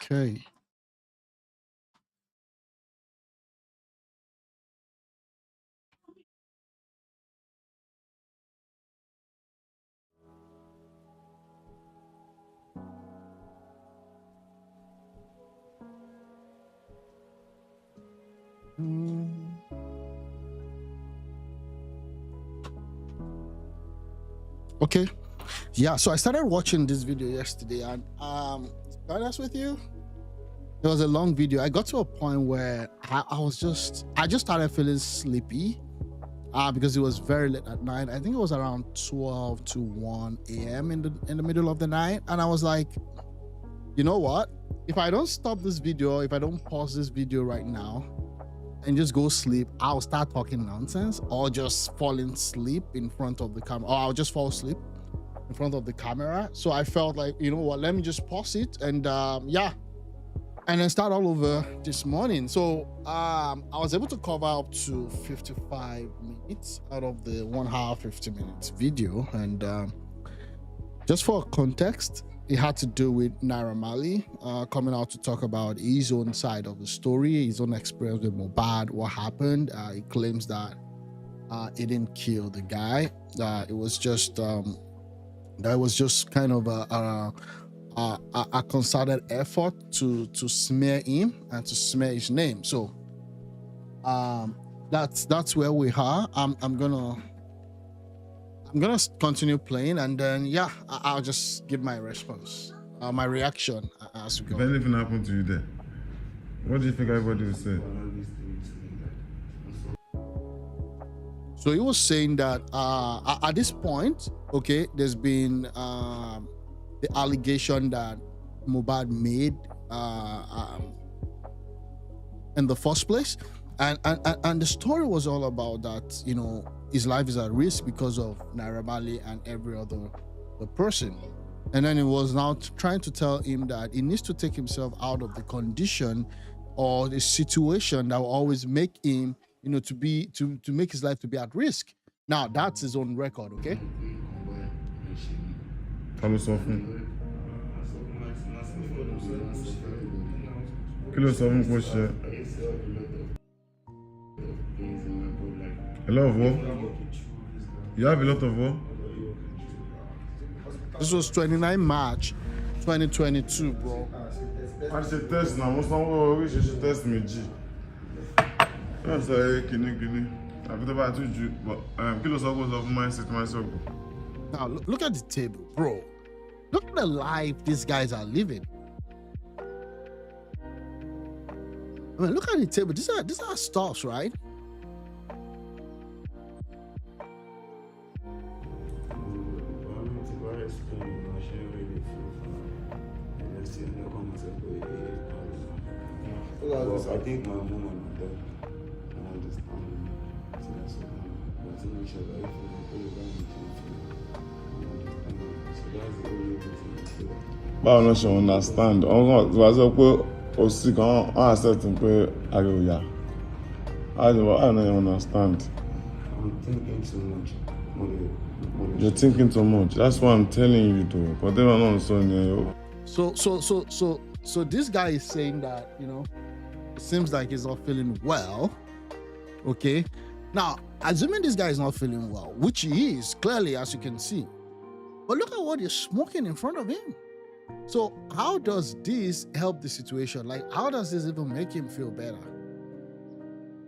Okay. Mm, okay. Yeah, so I started watching this video yesterday, and to be honest with you, it was a long video. I got to a point where I just started feeling sleepy because it was very late at night. I think it was around 12 to 1 a.m. in the middle of the night. And I was like, you know what? If I don't stop this video, if I don't pause this video right now and just go sleep, I'll start talking nonsense or just fall asleep in front of the camera, or I'll just fall asleep in front of the camera. So I felt like, you know what, let me just pause it and yeah, and then start all over this morning. So I was able to cover up to 55 minutes out of the 1 hour 50 minutes video. And just for context, it had to do with Naira Marley coming out to talk about his own side of the story, his own experience with Mohbad, what happened. He claims that he didn't kill the guy. It was just kind of a concerted effort to smear him and to smear his name. So that's where we are. I'm gonna continue playing, and then yeah, I'll just give my response, my reaction as we go. If anything happened to you there, what do you think everybody would say? So he was saying that at this point, okay, there's been the allegation that Mohbad made in the first place, and the story was all about that, you know, his life is at risk because of Naira Marley and every other person. And then it was now trying to tell him that he needs to take himself out of the condition or the situation that will always make him, you know, to make his life to be at risk. Now that's his own record, okay? Hello, Sofun. Hello, Sofun. Question. A lot of what? You have a lot of what? This was 29 March 2022, bro. I should test now. Most of them wish you should test me, G. I'm sorry, kini. I've never had to do, but kilos of mindset myself. Now look at the table, bro. Look at the life these guys are living. I mean, look at the table. These are stuffs, right? I think my mom and my dad understand but to make sure that if we put it down, so that's the only thing. Báwo ló ṣe understand? Ọ̀gá tí wàá sọ pé òsì kan wọ́n accept pé ayò yá. I don't understand. I'm thinking too much. You're thinking too much. That's what I'm telling you though. But they are not so. So this guy is saying that, you know, it seems like he's not feeling well. Okay. Now, assuming this guy is not feeling well, which he is clearly, as you can see, but look at what he's smoking in front of him. So how does this help the situation? Like, how does this even make him feel better?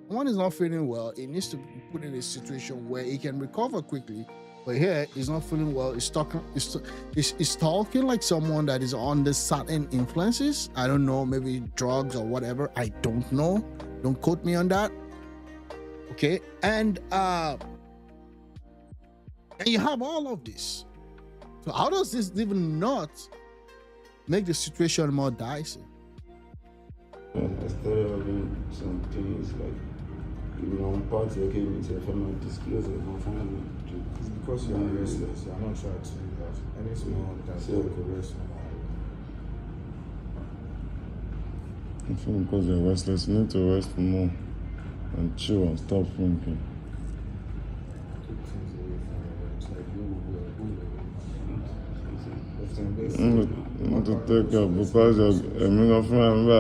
One is not feeling well. He needs to be put in a situation where he can recover quickly. But here, he's not feeling well. He's talking like someone that is under certain influences. I don't know, maybe drugs or whatever. I don't know. Don't quote me on that. Okay, and you have all of this. So how does this even not make the situation more dicey? I started having some things like, you know, I'm part of the game, if I'm not disclosed with my family. It's because you are restless. You are not trying to do that. Any small that you could rest. I think because you're restless, you need to rest more and chill and stop thinking. I'm going to take care because I'm not friend.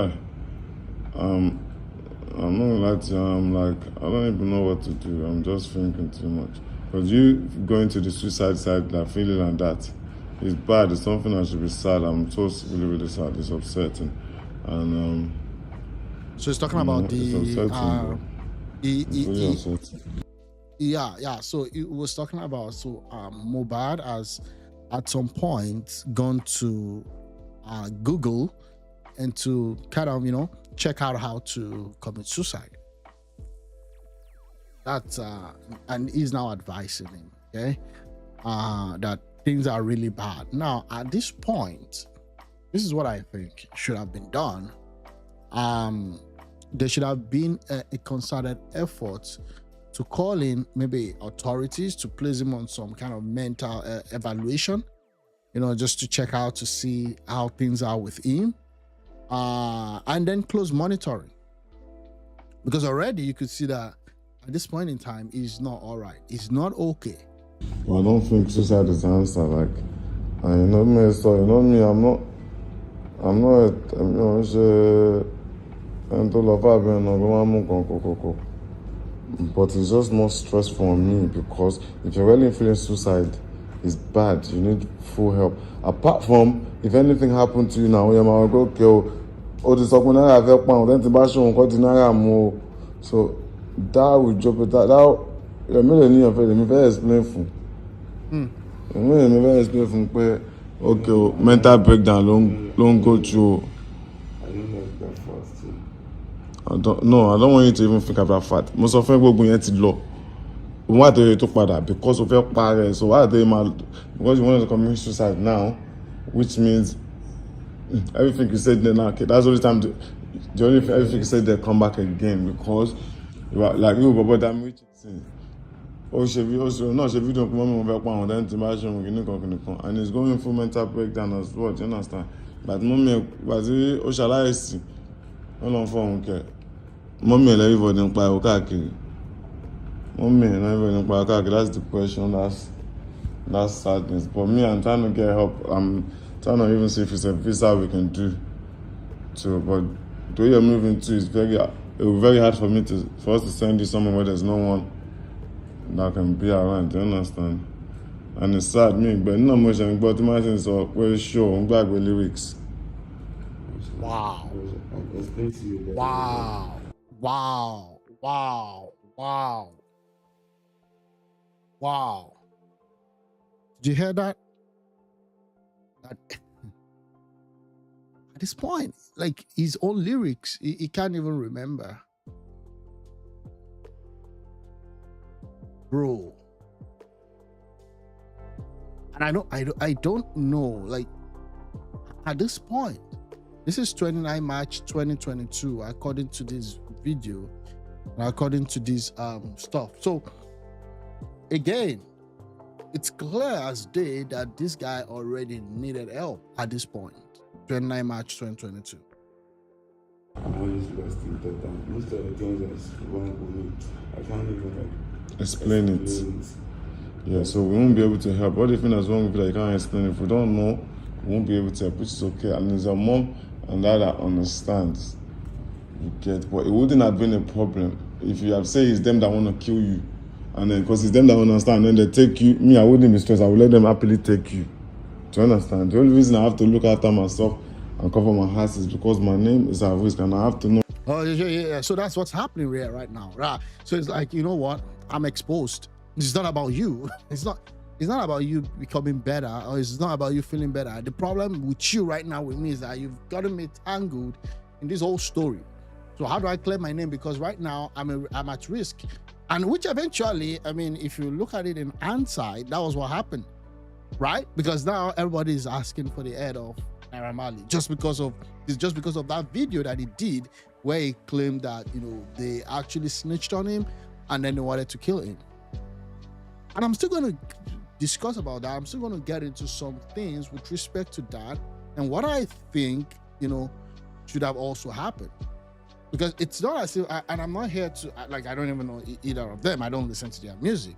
I'm not like I'm like I don't even know what to do. I'm just thinking too much. Because you going to the suicide side, like feeling like that, it's bad. It's something I should be sad. I'm so really, really sad. It's upsetting, and So he's talking about it's upsetting. It's really upsetting. Yeah. So it was talking about Mohbad has at some point gone to Google and to kind of check out how to commit suicide. That's and he's now advising him, okay, that things are really bad. Now at this point, this is what I think should have been done. There should have been a concerted effort to call in maybe authorities to place him on some kind of mental evaluation, just to check out to see how things are with him, and then close monitoring. Because already you could see that at this point in time, he's not all right. He's not okay. Well, I don't think suicide is the answer. Like, me, so me, I'm not, but it's just more stressful on me because if you're really feeling suicide, it's bad. You need full help. Apart from if anything happened to you now, you're going to go, oh, this up when I have help, then the bash on what Naira more. So that will drop it. That you're really of it. I'm very explainful. I'm very explainful. Okay, mental breakdown, don't go through. I don't like that fast too. I don't want you to even think about that. Most of them go to law. Why do you talk about that? Because of your parents. So why are they mad? Because you want to commit suicide now, which means everything you said then, okay, that's the only time the only thing everything you said they come back again because you are like you but I'm rich. Oh, she don't come on then to and it's going through mental breakdown as well, do you understand? But mommy was it shall I see? Hold on for okay. Mommy and everybody in Payokaki. Mommy and everybody in Payokaki, that's depression, that's sadness. But me, I'm trying to get help. I'm trying to even see if it's a visa we can do too. But the way you're moving to is very hard for us to send you somewhere where there's no one that can be around, do you understand? And it's sad, but no motion, but imagine so very sure, I'm back with lyrics. Wow. Did you hear that? At this point, like his own lyrics, he can't even remember. Bro. And I don't know, like at this point, this is 29 March 2022, according to this video, and according to this stuff. So again, it's clear as day that this guy already needed help at this point, 29 March 2022. I'm always lost in thought, and most of the things that's wrong with me, I can't even explain it. Yeah, so we won't be able to help. What do you think that's wrong with it that you can't explain? If we don't know, we won't be able to help, which is okay. And there's a mom and dad that understands. You get, but it wouldn't have been a problem if you have said it's them that want to kill you. And then, because it's them that understand, and then they take you. Me, I wouldn't be stressed. I would let them happily take you. Do you understand? The only reason I have to look after myself and cover my heart is because my name is at risk, and I have to know. Oh yeah. So that's what's happening right now, right? So it's like, you know what? I'm exposed. It's not about you. It's not about you becoming better, or it's not about you feeling better. The problem with you right now with me is that you've gotten me tangled in this whole story. So how do I clear my name? Because right now I'm at risk. And which eventually, I mean, if you look at it in hindsight, that was what happened, right? Because now everybody is asking for the head of Naira Marley just because of that video that he did, where he claimed that they actually snitched on him and then they wanted to kill him. And I'm still going to discuss about that. I'm still going to get into some things with respect to that and what I think should have also happened. Because it's not as if, and I'm not here to, like, I don't even know either of them. I don't listen to their music.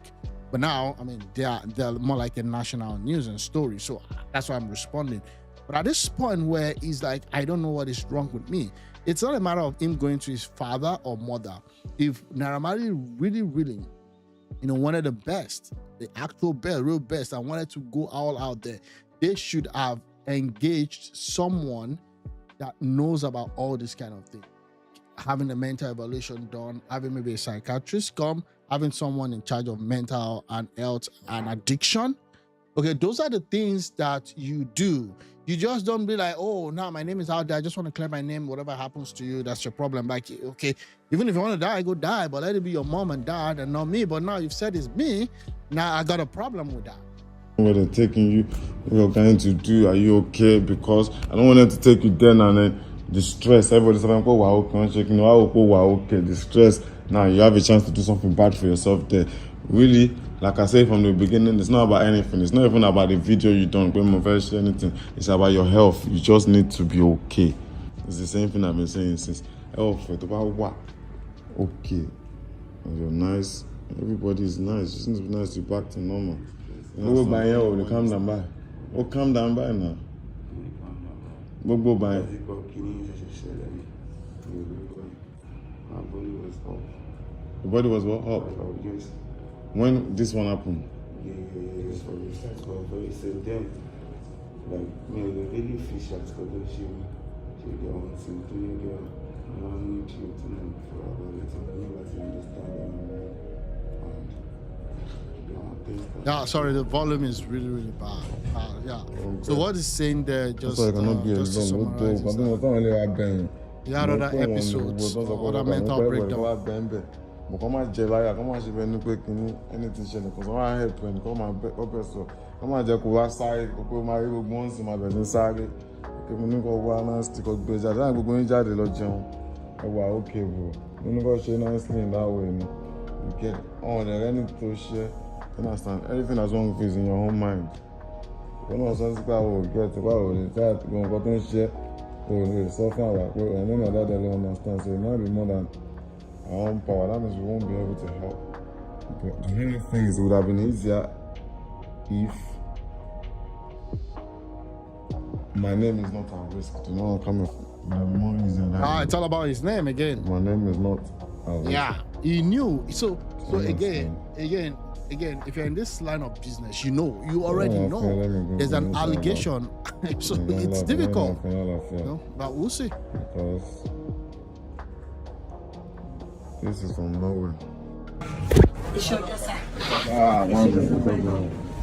But now, I mean, they're more like a national news and story. So that's why I'm responding. But at this point where he's like, I don't know what is wrong with me. It's not a matter of him going to his father or mother. If Naira Marley really, wanted the best, the actual best, real best, and wanted to go all out there, they should have engaged someone that knows about all this kind of thing. Having a mental evaluation done, having maybe a psychiatrist come, having someone in charge of mental and health and addiction. Okay, those are the things that you do. You just don't be like, oh, now my name is out there. I just want to clear my name. Whatever happens to you, that's your problem. Like, okay, even if you want to die, go die. But let it be your mom and dad and not me. But now you've said it's me. Now I got a problem with that. Where they're taking you, what you're going to do, are you okay? Because I don't want them to take you there and then the stress. Everybody's saying, oh, wow, okay, the stress. Now you have a chance to do something bad for yourself there. Really, like I said from the beginning, it's not about anything. It's not even about the video you done, anything. It's about your health. You just need to be okay. It's the same thing I've been saying since. Health, it's about what? Okay. You're nice. Everybody is nice. You need to be nice to be back to normal. Go by here, or calm down by. Oh, calm down by now. Go by. My body was up. The body was what? Up? Yes. When this one happened? Yeah. So we started to go very sad then. Like, me, the really fish at because she get on something, girl. And I need you to know for about it. I need to understand Yeah, sorry, the volume is really bad. Yeah. Okay. So what is saying there? Just so cannot be just to summarize. You had other episodes, other mental breakdown. But come on, Jelaya, come on, she been anything she because I want help and come on, so come on, just go outside, go marry, go once in my bed inside. Okay, go one stick of beer. I don't go inside the lodge. Oh, wow, okay, bro. You go share nicely in that way. You get on the anything to share. Understand? Everything that's wrong with is in your own mind. You know, something will get that going to share. To suffer like and then that they don't understand. So it might be more than our own power. That means we won't be able to help. But the only thing is it would have been easier if my name is not at risk. Do you know where I'm coming from? It would have been more easier. It's all about his name again. My name is not at risk. Yeah, he knew. So again, if you're in this line of business, you already know there's an allegation. So it's difficult. But we'll see. Because this is from nowhere.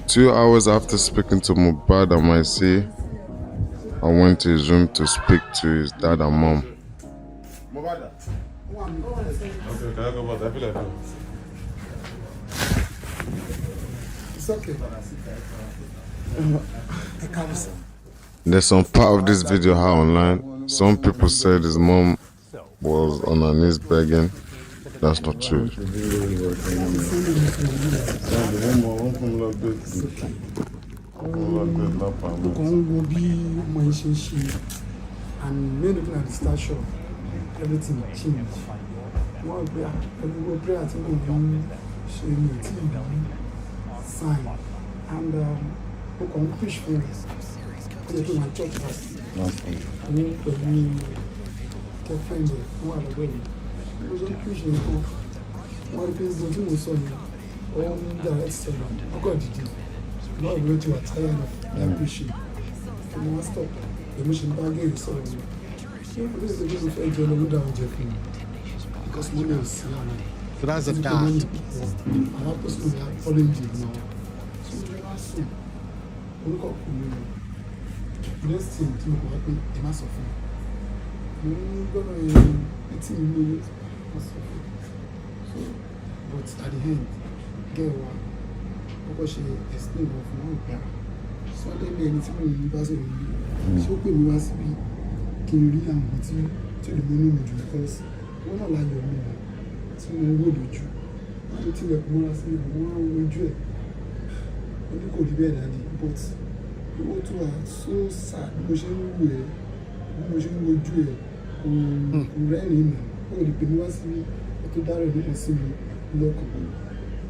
2 hours after speaking to Mohbad and my say, I went to his room to speak to his dad and mom. Okay, can I go back? I feel like it's okay. There's some part of this video how online. Some people said his mom was on her knees begging. That's not true. And when looking at the stature, everything changed. One prayer, every prayer I think will be showing me sign. And we can push for us. They do my church first. I mean, to be girlfriend who are the way. We don't push them for one piece of thing we saw you. Direct seller. I got it. Not going to attire of pushing. You must stop. The mission bargain is so. This is the reason for enjoying the down Jeffrey. Because money is so that's a dad. I have personally following you now. So you are so. Look up for me. Next thing to happen, it must suffer. You're gonna eat in must suffer. So, but at the end, get one. Because she explained of one prayer. So they made anything in the person. So pé mi wá síbí kí n rí àwọn tí lè múnú mi jù because wọ́n náà láyọ̀ mi rẹ̀ tí mo ń wò lójú tó tilẹ̀ kó múra sí ibi wọ́n ń wojú ẹ̀ ó ní kò rí bẹ́ẹ̀ dáadé but owó tó wà so sad bí mo ṣe ń wò ẹ́ bí mo ṣe ń wojú ẹ̀ kò rẹ́rìn-ín mi ó lè pè mí wá síbí ó tó dárò nípa sí mi lọ́kàn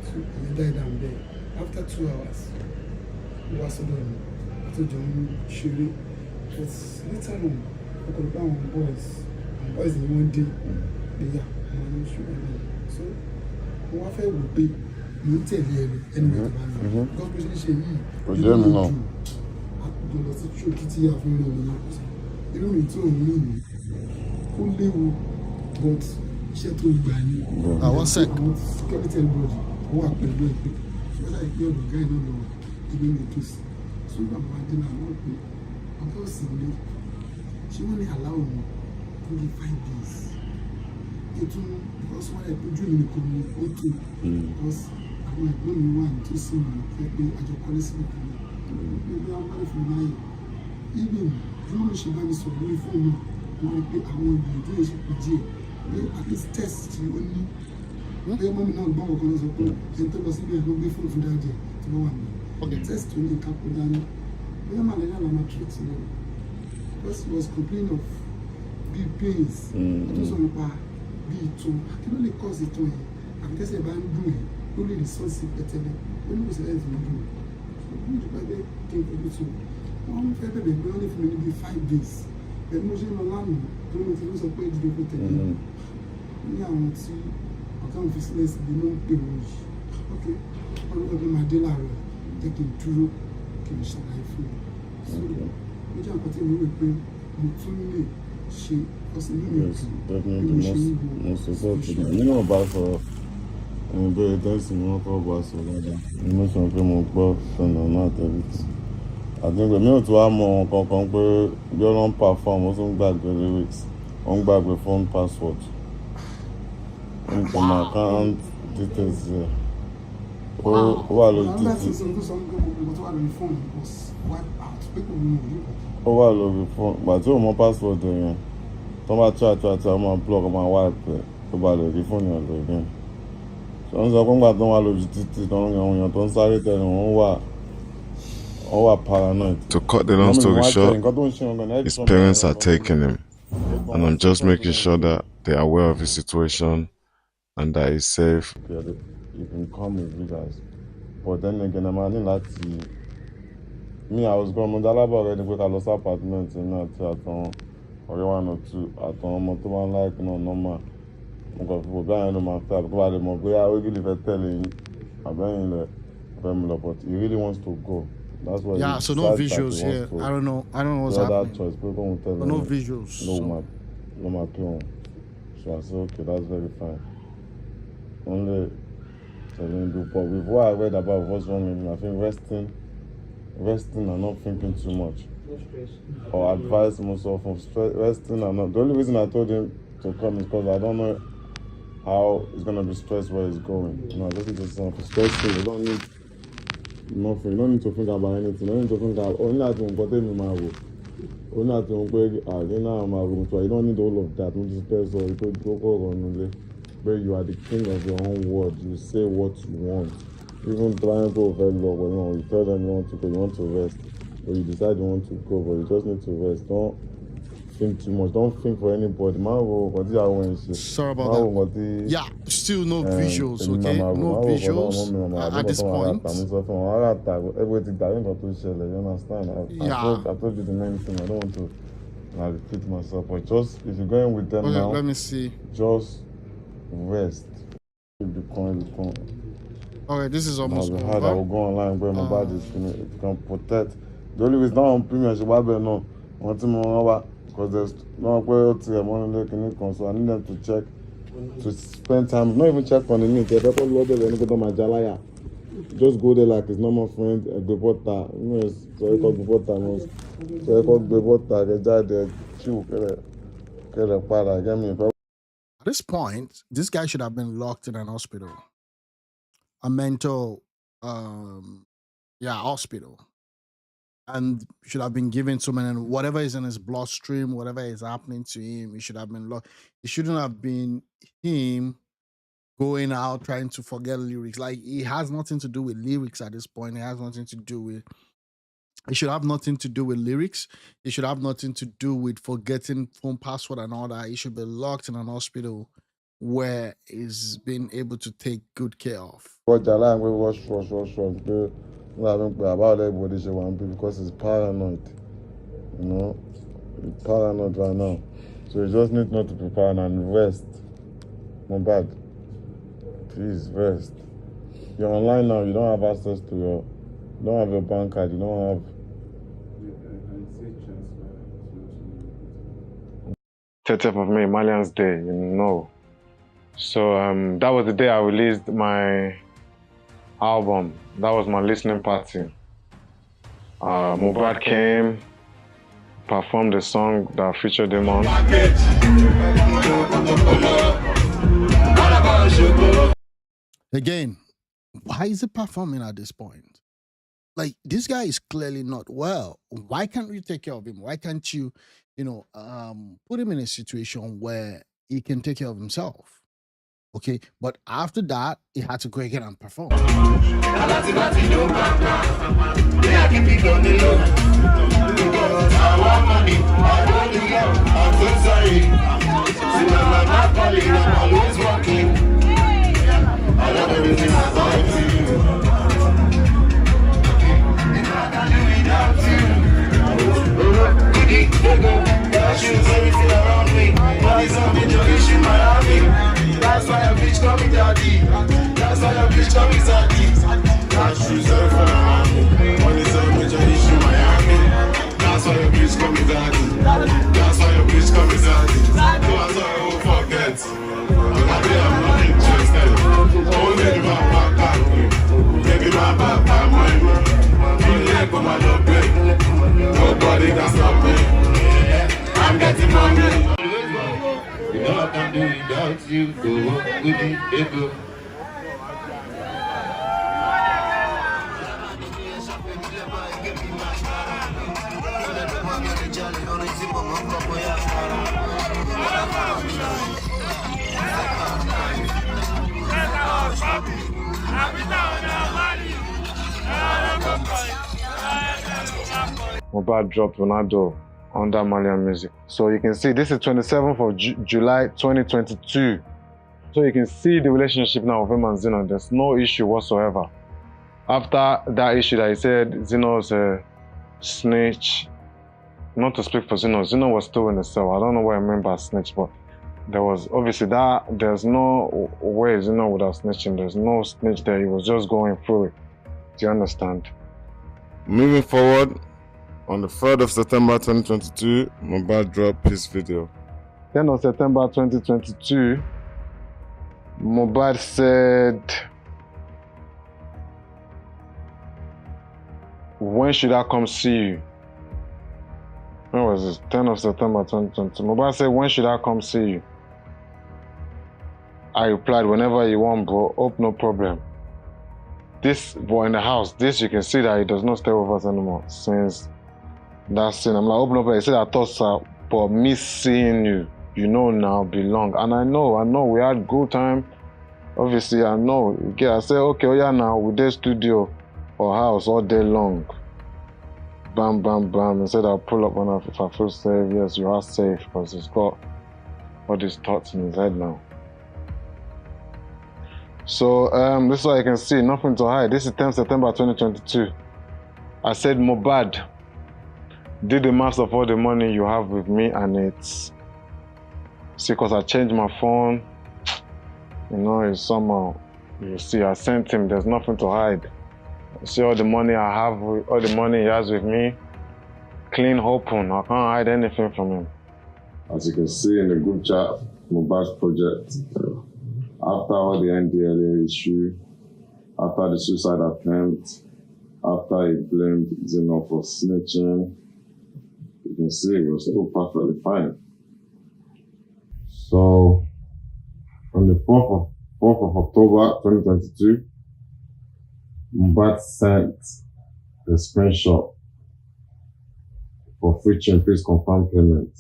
tó ìyẹn dá ìdáhùn bẹ́ẹ̀. after 2 hours ó wá sọ́dọ̀ mi àtọ́jọ ń ṣeré but later on ọ̀pọ̀lọpọ̀ àwọn boys ni wọ́n dé léyà wọn ní ṣùgbọ́n náà so mo wá fẹ́ wò pé mo ń tẹ̀lé ẹni mẹ́ta bá lọ because bó ṣe ń ṣe yìí kò jẹ́ mi náà àkùjọ lọ sí ṣókí tí a fi ń rìn òun irú mi tí òun rìn ní ó léwu but iṣẹ́ tó gbà ní àwọn sec àwọn security body ó wà pẹ̀lú ẹ̀ pé ṣọlá ìpín ọ̀dọ̀ gáì náà lọ ibi ní ètòsí so bàbá wa dé náà wọ́n pé ọjọ́ ìsinmi ṣé wọ́n ní aláwọ̀ mi fún bí 5 days ètò because wọ́n rẹ̀ ojú mi nìkan ní ó tó because àwọn ẹ̀gbọ́n mi wà ní tó sì mọ̀ fẹ́ pé àjọ kọ́lé sí ìkan náà gbogbo àwọn ọmọdé fún mi láàyè even bí wọ́n ṣe bá mi sọ̀rọ̀ lórí fóònù wọ́n rí pé àwọn ìgbìyànjú yẹn ṣe kù díẹ̀ pé at least test tí ó ní pé mọ́mí náà gbọ́ ọ̀kan lọ sọ pé ẹni tó lọ síbi ẹ̀ ló gbé fóònù fún dáadé tó bá wà ní test tó ní ká kó dání bóyá malaria la máa treat ní because he was complaining of big pains tó sọ nípa bí ìtọ̀ kí ló lè cause ìtọ̀ yẹn àbí tẹ́sẹ̀ bá ń dùn yẹn ó lè resort sí pẹ̀tẹ́lẹ̀ ó ní kò sí ẹ̀sìn dùn ó ní ìjọba ẹgbẹ́ kí n fojú tó wọ́n fẹ́ bẹ̀rẹ̀ pé wọ́n lè fún mi níbi 5 days bẹ́ẹ̀ mo ṣe ń lọ lánàá tó mo ti ń sọ pé ìdílé kò tẹ̀lé ní àwọn tí ọ̀gá òun fi sílẹ̀ sí ibi ló ń pè wọ́n yìí ok wọ́n lọ́ọ́ bí máa dé láàárọ̀ jẹ́ kí n dúró kí n ṣàlàyé fún mi so ó jẹ́ nǹkan tí mo rò pé mo tún lè ṣe ọ̀sẹ̀ nínú ìtàn bí mo ṣe ń wo ìṣòro nínú ọba sọ̀rọ̀ ẹ̀yìn bẹ́ẹ̀ tẹ́sí ni wọ́n kọ́ bá sọ dáadáa ní mo sọ pé mo gbọ́ sọ̀nà náà tẹ̀lé tí àtúngbè mi ò tún wá mọ kankan pé bí ó lọ́n perform ó tún gbàgbé lyrics ó ń gbàgbé phone password nǹkan account details ẹ̀ ó wà lórí títì ó wà lórí phone gbà tí ò mọ password yẹn tó bá tí ó máa block ó máa wipe ẹ̀ tó bá lè rí fóònù ẹ̀ lórí ẹ̀ ṣé wọ́n sọ pé ńgbà tó wà lórí títì tó ń yan èèyàn tó ń sáré tẹ̀lé wọn wà paranoid. To cut the long story short, his parents are taking him, and I'm just making sure that they're aware of his situation and that he's safe. Yeah, you can come with you guys, but then again, I'm not láti me. I was going to Dalaba already because I lost apartment in that àtàwọn ọ̀rẹ́ 1 or 2 àtàwọn ọmọ tó máa ń like náà normal. Mo kàn fi bòbá yẹn ló máa fẹ́ àbúkọ́ bá lè mọ̀ pé ó really fẹ́ tẹ̀lé yín àbẹ́yìn lẹ̀ fẹ́ mi lọ, but he really wants to go. That's why. Yeah, so no visuals here. I don't know what's happening. Choice. But no visuals. No my plan. So I said, okay, that's very fine. Only telling you, but with what I read about what's wrong with me, I think resting and not thinking too much. No stress. Or advise myself from resting and not. The only reason I told him to come is because I don't know how he's gonna be stressed where he's going. You know, I just need to say stressful. You don't need nothing. You don't need to think about anything. You don't need to think about only that one got in my room. Only that one go my room. So you don't need all of that. You just stress or you could go on where you are the king of your own world. You say what you want. Even trying to very low, but no, you tell them you want to rest. Or you decide you want to go, but you just need to rest. Don't think too much. Don't think for anybody. Sorry about that. Yeah, still no visuals, okay? No visuals at this point. You understand? I told you the main thing. I don't want to repeat myself, but just if you're going with them now, let me see. Just rest. Okay, this is almost over. I will go online where my body is can protect. The only reason now I'm premium is why no want to because there's no way to money looking so I need them to check to spend time, not even check on the meat. If people love it, go to my jalaya. Just go there like his normal friend, Bebota. So I call Bebota. So I call Bebota. They died there. At this point, this guy should have been locked in an hospital, a mental, hospital, and should have been given to him. And whatever is in his bloodstream, whatever is happening to him, he should have been locked. It shouldn't have been him going out trying to forget lyrics. Like, it has nothing to do with lyrics at this point. It has nothing to do with. It should have nothing to do with lyrics. It should have nothing to do with forgetting phone password and all that. It should be locked in an hospital where he's been able to take good care of. What I like, we rush, about everybody she want because he's paranoid. You know, he's paranoid right now. So you just need not to be paranoid and rest. Not bad. Please rest. You're online now, you don't have access to your, you don't have your bank card, you don't have. 30th of May, Malian's Day, you know. So that was the day I released my album. That was my listening party. Mohbad came, performed the song that featured him on. Again, why is he performing at this point? Like, this guy is clearly not well. Why can't you take care of him? Why can't you, put him in a situation where he can take care of himself? Okay, but after that, he had to go again and perform. That's why a bitch call me daddy. That's why a bitch call me zaddy. That's true, sir, for the money. Money's a major issue, Miami. That's why a bitch call me daddy. That's why a bitch call me zaddy. No, that's why I won't forget. But I think I'm not interested. Oh, maybe my back can't win. Maybe my back can't win. Don't my love break. Nobody can stop me. I'm getting money. You know I can't do without you, go, goody, go. Mohbad dropped Ronaldo under Malian music. So you can see this is 27th of July 2022. So you can see the relationship now of him and Zeno. There's no issue whatsoever. After that issue that he said Zeno's a snitch, not to speak for Zeno, Zeno was still in the cell. I don't know what I meant by snitch, but there was obviously that, there's no way Zeno would have snitched him. There's no snitch there. He was just going through it. Do you understand? Moving forward, on the 3rd of September 2022, Mohbad dropped his video. 10th of September 2022, Mohbad said, "When should I come see you?" When was this? 10th of September 2022. Mohbad said, "When should I come see you?" I replied, "Whenever you want, bro. Hope no problem." This boy in the house, this you can see that he does not stay with us anymore since that scene. I'm like, "Hope no problem." He said, "I thought, sir, but me seeing you, you know now belong." And I know, we had good time. Obviously, I know. Okay, I said, "Okay, oh yeah, now we did studio or house all day long." Bam, bam, bam. He said, "I'll pull up if I feel safe." Yes, you are safe because he's got all these thoughts in his head now. So this is what I can see, nothing to hide. This is 10th September 2022. I said, "Mohbad, did the math of all the money you have with me, and it's, see, because I changed my phone, it's somehow, you see, I sent him, there's nothing to hide. See all the money I have, all the money he has with me, clean, open, I can't hide anything from him." As you can see in the group chat, Mohbad's project, after all the NDLA issue, after the suicide attempt, after he blamed Zeno for snitching, you can see it was still perfectly fine. So, on the 4th of October 2022, Mohbad sent the screenshot for featuring please confirm payment.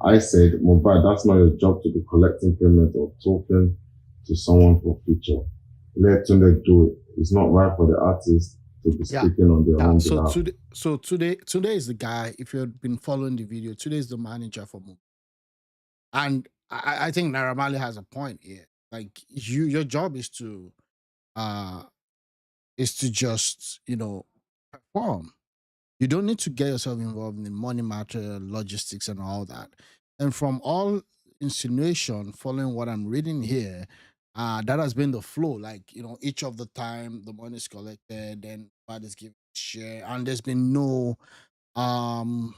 I said, "Mohbad, that's not your job to be collecting payment or talking to someone for feature. Let Tunde do it. It's not right for the artist to be speaking on their own behalf." Today is the guy, if you've been following the video, today is the manager for Mohbad. And I think Naira Marley has a point here. Like your job uh is to just perform. You don't need to get yourself involved in money matter, logistics, and all that. And from all insinuation, following what I'm reading here, that has been the flow. Like each of the time the money is collected, then what is given share, and um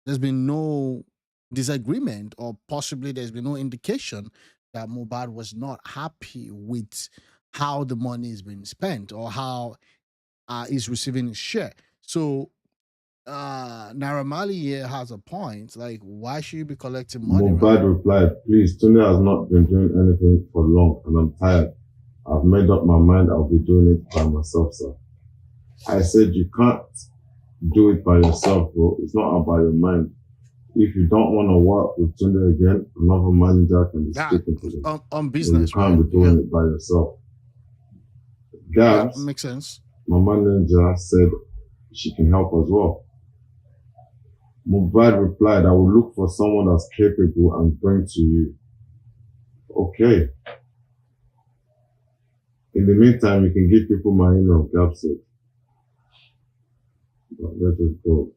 there's been no disagreement, or possibly there's been no indication that Mubad was not happy with how the money is being spent or how he's receiving his share. So Naira Marley here has a point. Like, why should you be collecting money, right? Mubad replied, please, Tunde has not been doing anything for long and I'm tired. I've made up my mind I'll be doing it by myself, sir. I said you can't do it by yourself, bro. It's not about your mind. If you don't want to work with Tunde again, another manager can be speaking to them. On business, you can't right? be doing it by yourself. Gabs, that makes sense. My manager said she can help as well. Mubad replied, I will look for someone that's capable and bring to you. Okay. In the meantime, you can give people my email, Gabs said. Let it go.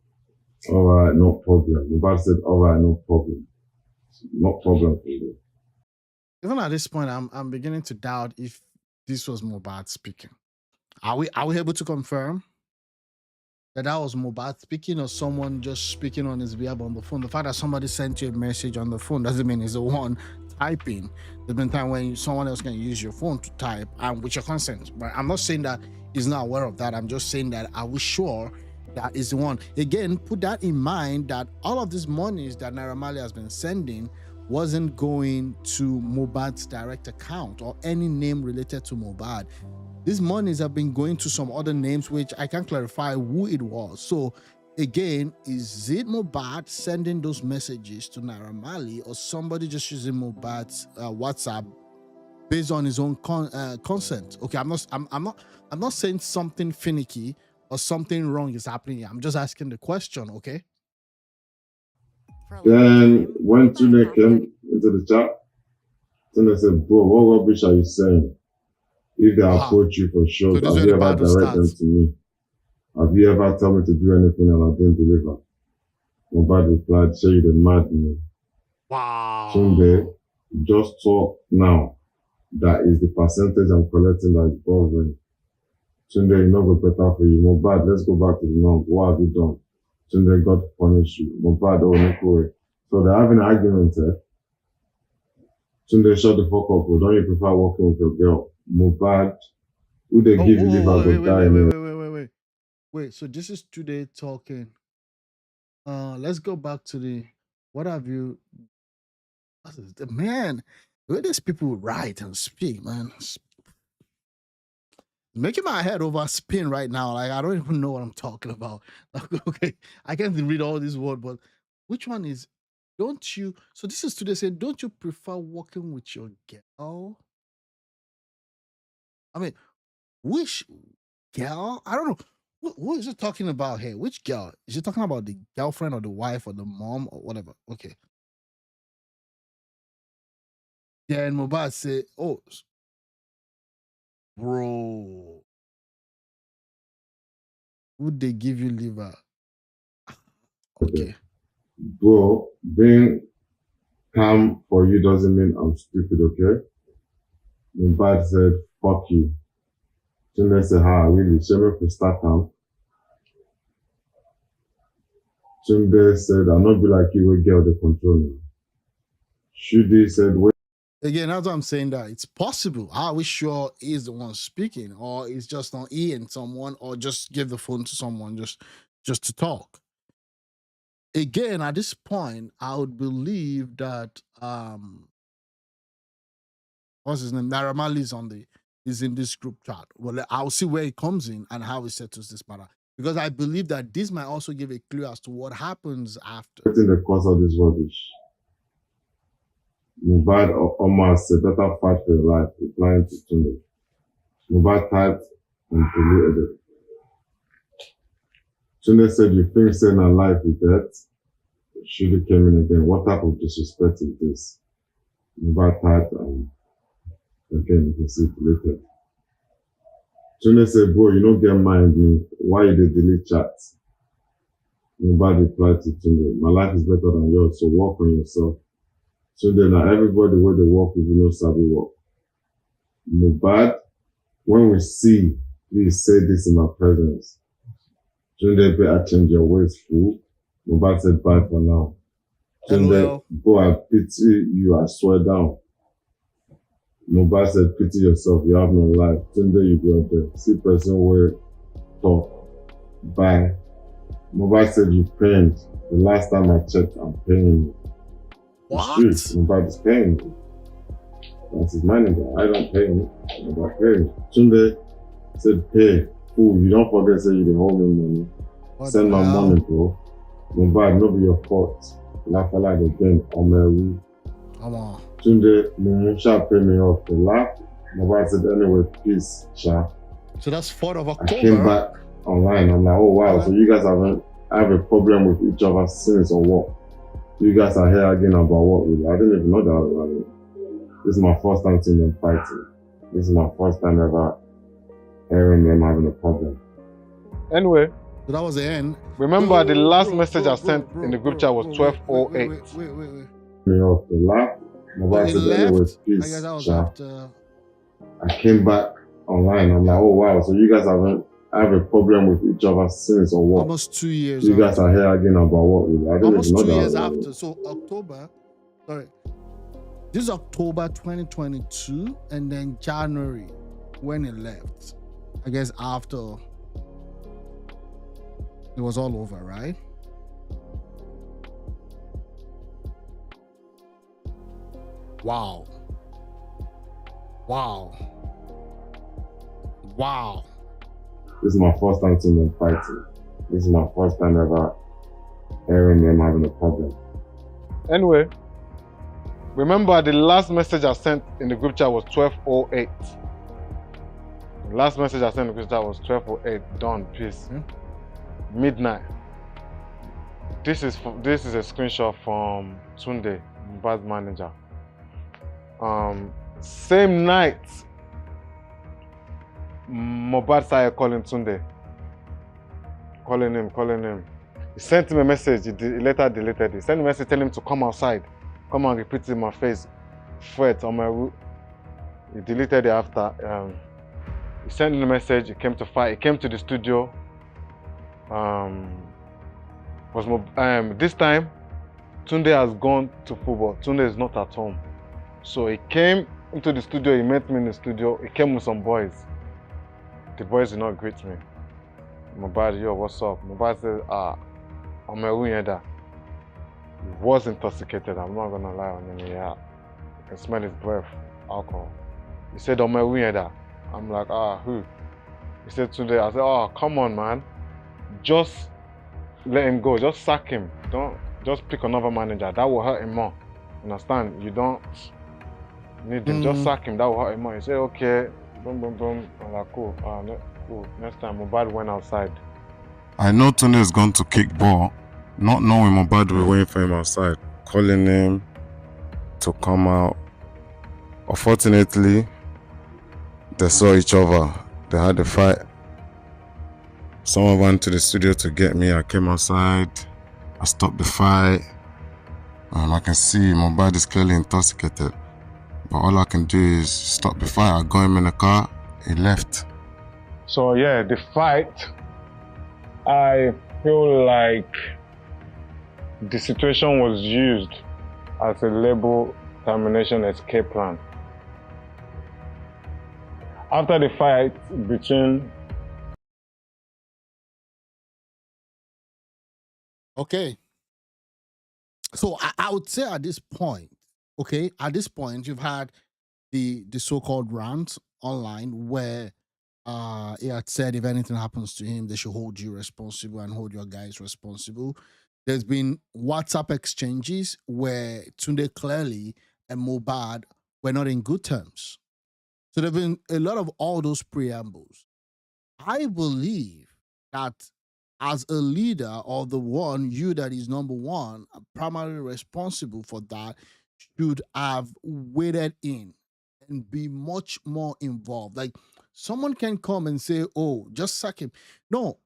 All right, no problem. Mubad said, all right, no problem. No problem for you. Even at this point, I'm beginning to doubt if this was Mubad speaking. Are we able to confirm that was Mubad speaking, or someone just speaking on his behalf on the phone? The fact that somebody sent you a message on the phone doesn't mean he's the one typing. There's been time when someone else can use your phone to type and with your consent. But I'm not saying that he's not aware of that. I'm just saying that, are we sure that is the one? Again, put that in mind that all of these monies that Naira Marley has been sending wasn't going to Mubad's direct account or any name related to Mubad. These monies have been going to some other names, which I can't clarify who it was. So again, is it Mubad sending those messages to Naira Marley, or somebody just using Mubad's WhatsApp based on his own consent? Okay, I'm not saying something finicky or something wrong is happening here. I'm just asking the question, okay? Then when Tunde came into the chat, Tunde said, bro, what rubbish are you saying? If they approach you for sure, So have you ever direct them to me? Have you ever told me to do anything and I didn't deliver? Mubad replied, show you the madman. Wow. Tunde, just talk now. That is the percentage I'm collecting that is bothering. Tunde, you know go better for you. Mubad, let's go back to the norm. What have you done? Tunde, God punish you. Mubad, oh, no. So they're having an argument here. Tunde, shut the fuck up. Don't you prefer working with your girl? Mubad, who they give you liver go die. Wait, so this is today talking. Let's go back to the what have you man, the way these people write and speak, man. It's making my head over spin right now. Like, I don't even know what I'm talking about. Okay, I can't read all these words, but which one is don't you? So this is today saying, don't you prefer working with your girl? I mean, which girl? I don't know. What is it talking about here? Which girl? Is it talking about the girlfriend or the wife or the mom or whatever? Okay. Then Mubad say, oh, bro, would they give you liver? Okay. Bro, being calm for you doesn't mean I'm stupid, okay? Mubad said, fuck you. Tunde said, really? Shame if we start calm. Tunde said, I'll not be like you, we get the control now. Shudi said, wait. Again, that's what I'm saying, that it's possible. Are we sure he's the one speaking, or it's just on E and someone, or just give the phone to someone just to talk? Again, at this point, I would believe that what's his name? Naira Marley is in this group chat. Well, I'll see where he comes in and how he settles this matter, because I believe that this might also give a clue as to what happens after. In the course of this rubbish, Mubad or Omar said, better fight for your life, replying to Tunde. Mubad typed and deleted it. Tunde said, you think saying a life with that? Shudi came in again. What type of disrespect is this? Mohbad had, again, you can see it later. Tunde said, bro, you don't get mind me. Why you dey delete chats? Mohbad replied to Tunde, my life is better than yours, so work on yourself. Tunde, now everybody where they work with you know sabi work. Mohbad, when we see, please say this in my presence. Tunde, better change your ways, fool. Mohbad said bye for now. Tunde, bro, I pity you, I swear down. Mohbad said, pity yourself, you have no life. Tunde, you go there. See person where talk. Bye. Mohbad said, you pained. The last time I checked, I'm paying you. What? It's true. Mohbad is paying you. That's his manager. I don't pay him. Mohbad paying you. Tunde said, hey, fool, you don't forget say you dey hold me money. Send my money, bro. Mohbad, no be your fault. Laugh like again, Omeru. Come on. Tunde, Mumusha pay me off the laugh. Mohbad said, anyway, peace, Sha. So that's 4th of October. I came back online. I'm like, oh wow, so you guys have a problem with each other since or what? You guys are here again about what? Really? I didn't even know that. This is my first time seeing them fighting. This is my first time ever hearing them having a problem. Anyway, so that was the end. Remember, the last message I sent in the group chat was 12:08. Wait. Me off the laugh. Mohbad said, anyway, peace, Sha. I came back online. I'm like, oh wow, so you guys have a problem with each other since or what? Almost 2 years. You guys are here again about what? Really? I didn't Almost even know 2 that. years after. So October, sorry. This is October 2022, and then January when he left. I guess after it was all over, right? Wow. This is my first time seeing them fighting. This is my first time ever hearing them having a problem. Anyway, remember the last message I sent in the group chat was 12:08. The last message I sent in the group chat was 12:08. Done. Peace. Midnight. This is a screenshot from Tunde, Mohbad's manager. Same night, Mohbad started calling Tunde. Calling him. He sent him a message, he later deleted it. He sent a message telling him to come outside. Come and repeat it in my face. Fret on my root. He deleted it after. He sent him a message, he came to fight, he came to the studio. This time, Tunde has gone to football. Tunde is not at home. So he came into the studio, he met me in the studio, he came with some boys. The boys did not greet me. Mohbad, yo, what's up? Mohbad said, I'm a Uyeda. He was intoxicated, I'm not gonna lie on him. Yeah. You can smell his breath, alcohol. He said, I'm a Uyeda. I'm like, who? He said today, I said, come on, man. Just let him go, just sack him. Don't just pick another manager. That will hurt him more. Understand? You don't need him, just sack him, that will hurt him more. He said, okay, boom. I'm like, cool. Cool. Next time, Mohbad went outside. I know Tunde is going to kick ball, not knowing Mohbad will be waiting for him outside, calling him to come out. Unfortunately, they saw each other. They had a fight. Someone went to the studio to get me. I came outside. I stopped the fight. I can see Mohbad is clearly intoxicated. But all I can do is stop the fight. I got him in the car. He left. So yeah, the fight, I feel like the situation was used as a label termination escape plan. After the fight between... Okay. So I would say at this point, you've had the so-called rant online where he had said if anything happens to him, they should hold you responsible and hold your guys responsible. There's been WhatsApp exchanges where Tunde clearly and Mohbad were not in good terms. So there have been a lot of all those preambles. I believe that as a leader or the one, you that is number one, primarily responsible for that, should have waded in and be much more involved. Like someone can come and say, "Oh, just sack him." No,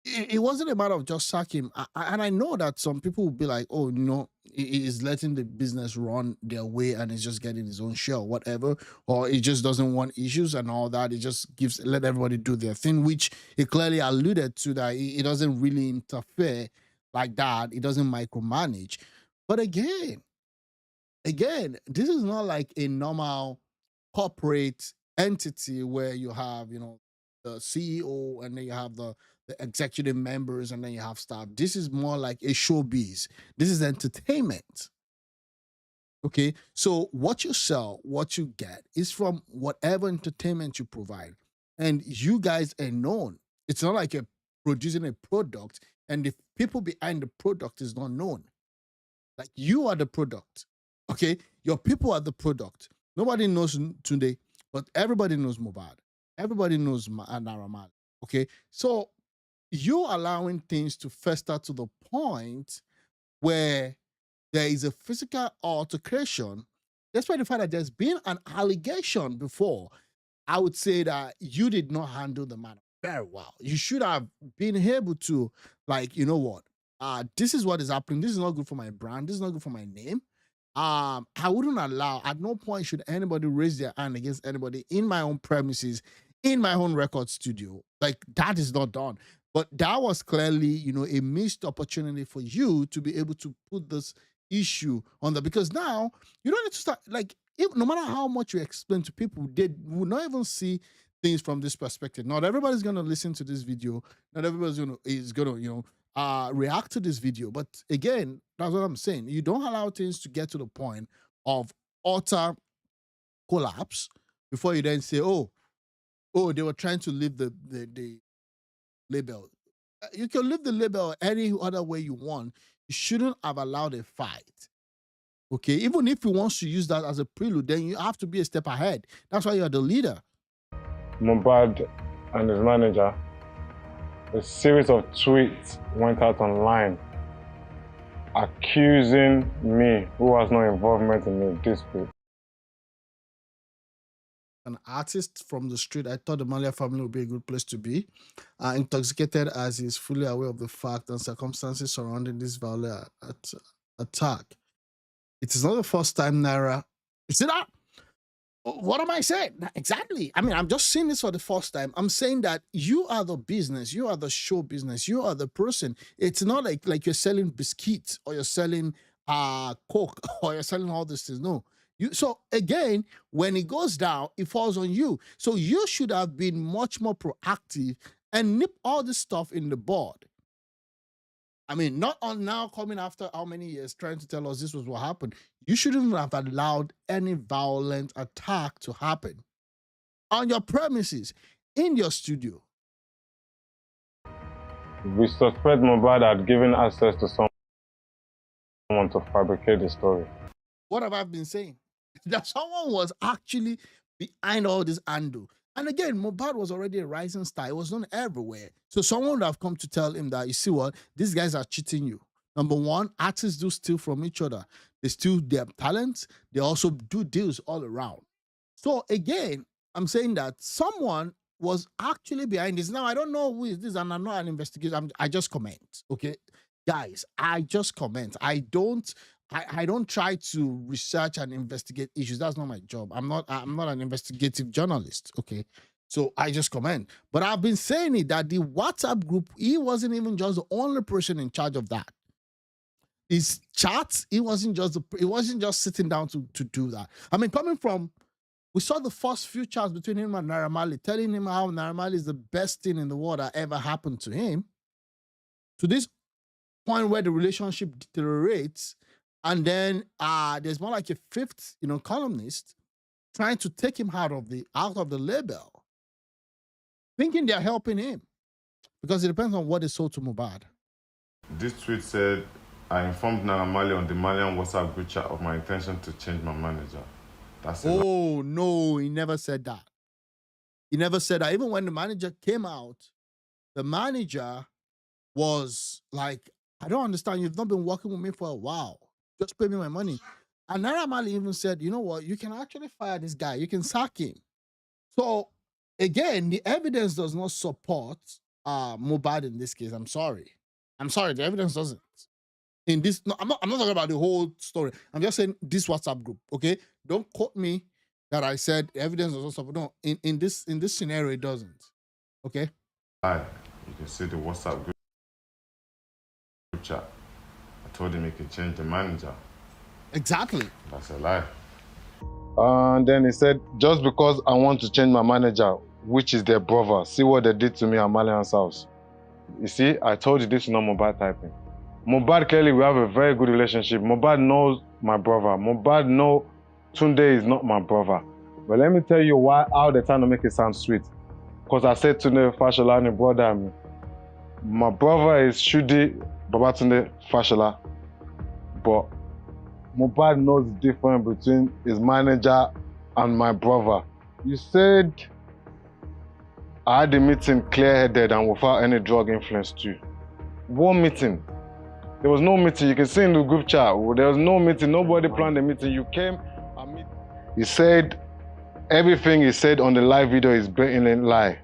it wasn't a matter of just sack him. And I know that some people will be like, "Oh, no, he is letting the business run their way and he's just getting his own share, or whatever," or he just doesn't want issues and all that. He just let everybody do their thing, which he clearly alluded to that he doesn't really interfere like that. He doesn't micromanage. But again, this is not like a normal corporate entity where you have, the CEO and then you have the executive members and then you have staff. This is more like a showbiz. This is entertainment. Okay. So what you sell, what you get is from whatever entertainment you provide. And you guys are known. It's not like you're producing a product and the people behind the product is not known. Like you are the product. Okay. Your people are the product. Nobody knows today, but everybody knows Mohbad. Everybody knows Naira Marley. Okay. So you allowing things to fester to the point where there is a physical altercation, despite the fact that there's been an allegation before. I would say that you did not handle the matter very well. You should have been able to, like, you know what? This is what is happening. This is not good for my brand. This is not good for my name. I wouldn't allow, at no point should anybody raise their hand against anybody in my own premises, in my own record studio. Like that is not done. But that was clearly, a missed opportunity for you to be able to put this issue on the, because now you don't need to start, like, no matter how much you explain to people, they will not even see things from this perspective. Not everybody's going to listen to this video. Not everybody's going to react to this video. But again, that's what I'm saying. You don't allow things to get to the point of utter collapse before you then say, oh, they were trying to leave the label. You can leave the label any other way you want. You shouldn't have allowed a fight. Okay, even if he wants to use that as a prelude, then you have to be a step ahead. That's why you're the leader. Mohbad and his manager, a series of tweets went out online accusing me, who has no involvement in the dispute. An artist from the street, I thought the Marley family would be a good place to be. Intoxicated as he's fully aware of the fact and circumstances surrounding this violent attack. It is not the first time Naira. You see that? What am I saying? Exactly. I mean, I'm just saying this for the first time. I'm saying that you are the business, you are the show business, you are the person. It's not like you're selling biscuits or you're selling Coke or you're selling all these things. No. So again, when it goes down, it falls on you. So you should have been much more proactive and nip all this stuff in the bud. I mean, not on now coming after how many years trying to tell us this was what happened. You shouldn't have allowed any violent attack to happen on your premises, in your studio. We suspect Mohbad had given access to someone to fabricate the story. What have I been saying? That someone was actually behind all this handle. And again, Mohbad was already a rising star. It was known everywhere. So someone would have come to tell him that, you see what, these guys are cheating you. Number one, artists do steal from each other. They steal their talents. They also do deals all around. So again, I'm saying that someone was actually behind this. Now, I don't know who is this, and I'm not an investigator. I just comment, okay? Guys, I just comment. I don't try to research and investigate issues. That's not my job. I'm not an investigative journalist, okay? So I just comment. But I've been saying it that the WhatsApp group, he wasn't even just the only person in charge of that. His chats, he wasn't just sitting down to do that. I mean, coming from, we saw the first few chats between him and Naira Marley, telling him how Naira Marley is the best thing in the world that ever happened to him, to this point where the relationship deteriorates. And then there's more like a fifth, columnist trying to take him out of the label, thinking they're helping him, because it depends on what they sold to Mohbad. This tweet said, I informed Naira Marley on the Malian WhatsApp group chat of my intention to change my manager. That's it. Oh, no, he never said that. He never said that. Even when the manager came out, the manager was like, I don't understand. You've not been working with me for a while. Just pay me my money. And Naira Marley even said, you know what, you can actually fire this guy, you can sack him. So again, the evidence does not support Mohbad in this case. I'm sorry, the evidence doesn't. In this, no, I'm not talking about the whole story. I'm just saying this WhatsApp group. Okay, don't quote me that I said evidence does not support. No, in this scenario, it doesn't. Okay. Hi, you can see the WhatsApp group chat. I told him he could change the manager. Exactly. That's a lie. And then he said, just because I want to change my manager, which is their brother, see what they did to me at Malian's house. You see, I told you this is not Mohbad typing. Mohbad Kelly, we have a very good relationship. Mohbad knows my brother. Mohbad knows Tunde is not my brother. But let me tell you how they're trying to make it sound sweet. Because I said Tunde Fashola and brother me. My brother is Shudi Babatunde Fashola. But Mohbad knows the difference between his manager and my brother. You said I had the meeting clear-headed and without any drug influence too. One meeting. There was no meeting. You can see in the group chat. There was no meeting. Nobody planned the meeting. You came and meet. He said everything he said on the live video is blatantly lie.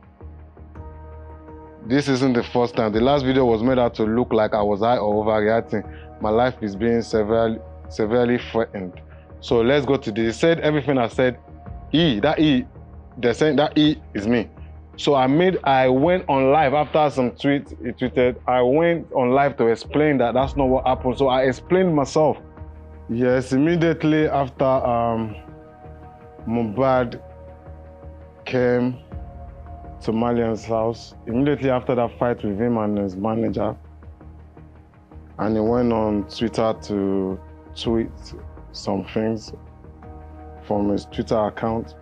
This isn't the first time. The last video was made out to look like I was high or overreacting. My life is being severely threatened. So let's go to this. He said everything I said. They're saying that is me. So I went on live after some tweets he tweeted. I went on live to explain that that's not what happened. So I explained myself. Yes, immediately after Mohbad came to Malian's house, immediately after that fight with him and his manager, and he went on Twitter to tweet some things from his Twitter account,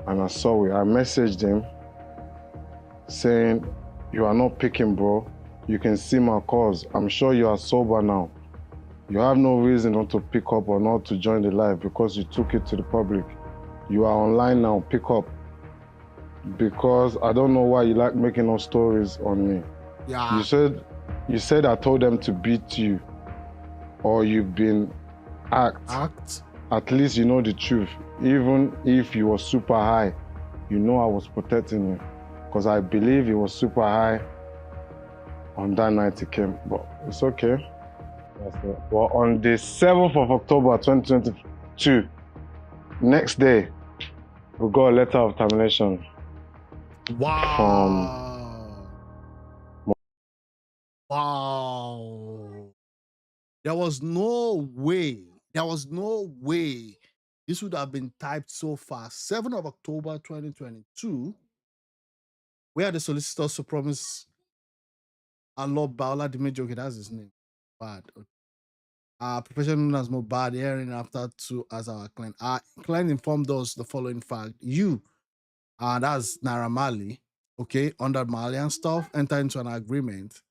and I saw it. I messaged him saying, you are not picking, bro. You can see my calls. I'm sure you are sober now. You have no reason not to pick up or not to join the live because you took it to the public. You are online now, pick up. Because I don't know why you like making up stories on me. Yeah. You said I told them to beat you, or you've been act. At least you know the truth. Even if you were super high, you know I was protecting you. Because I believe he was super high on that night he came, but it's okay. Well, on the 7th of October 2022, next day, we got a letter of termination. Wow. Wow. There was no way this would have been typed so fast. 7th of October 2022. Where the Solicitor Supreme Lord Bola okay, that's his name. Bad. Professional known as Mohbad, hearing after two as our client. Our client informed us the following fact. You, that's Naira Marley, okay, under Marley and stuff, enter into an agreement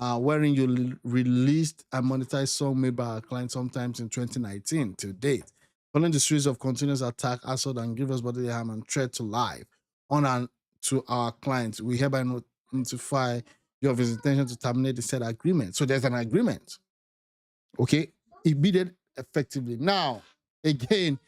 wherein you released a monetized song made by our client sometimes in 2019 to date. Following the series of continuous attack, assault, and grievous bodily harm and threat to life on and to our clients, we hereby notify you of his intention to terminate the said agreement. So there's an agreement. Okay, it bidded effectively. Now, again,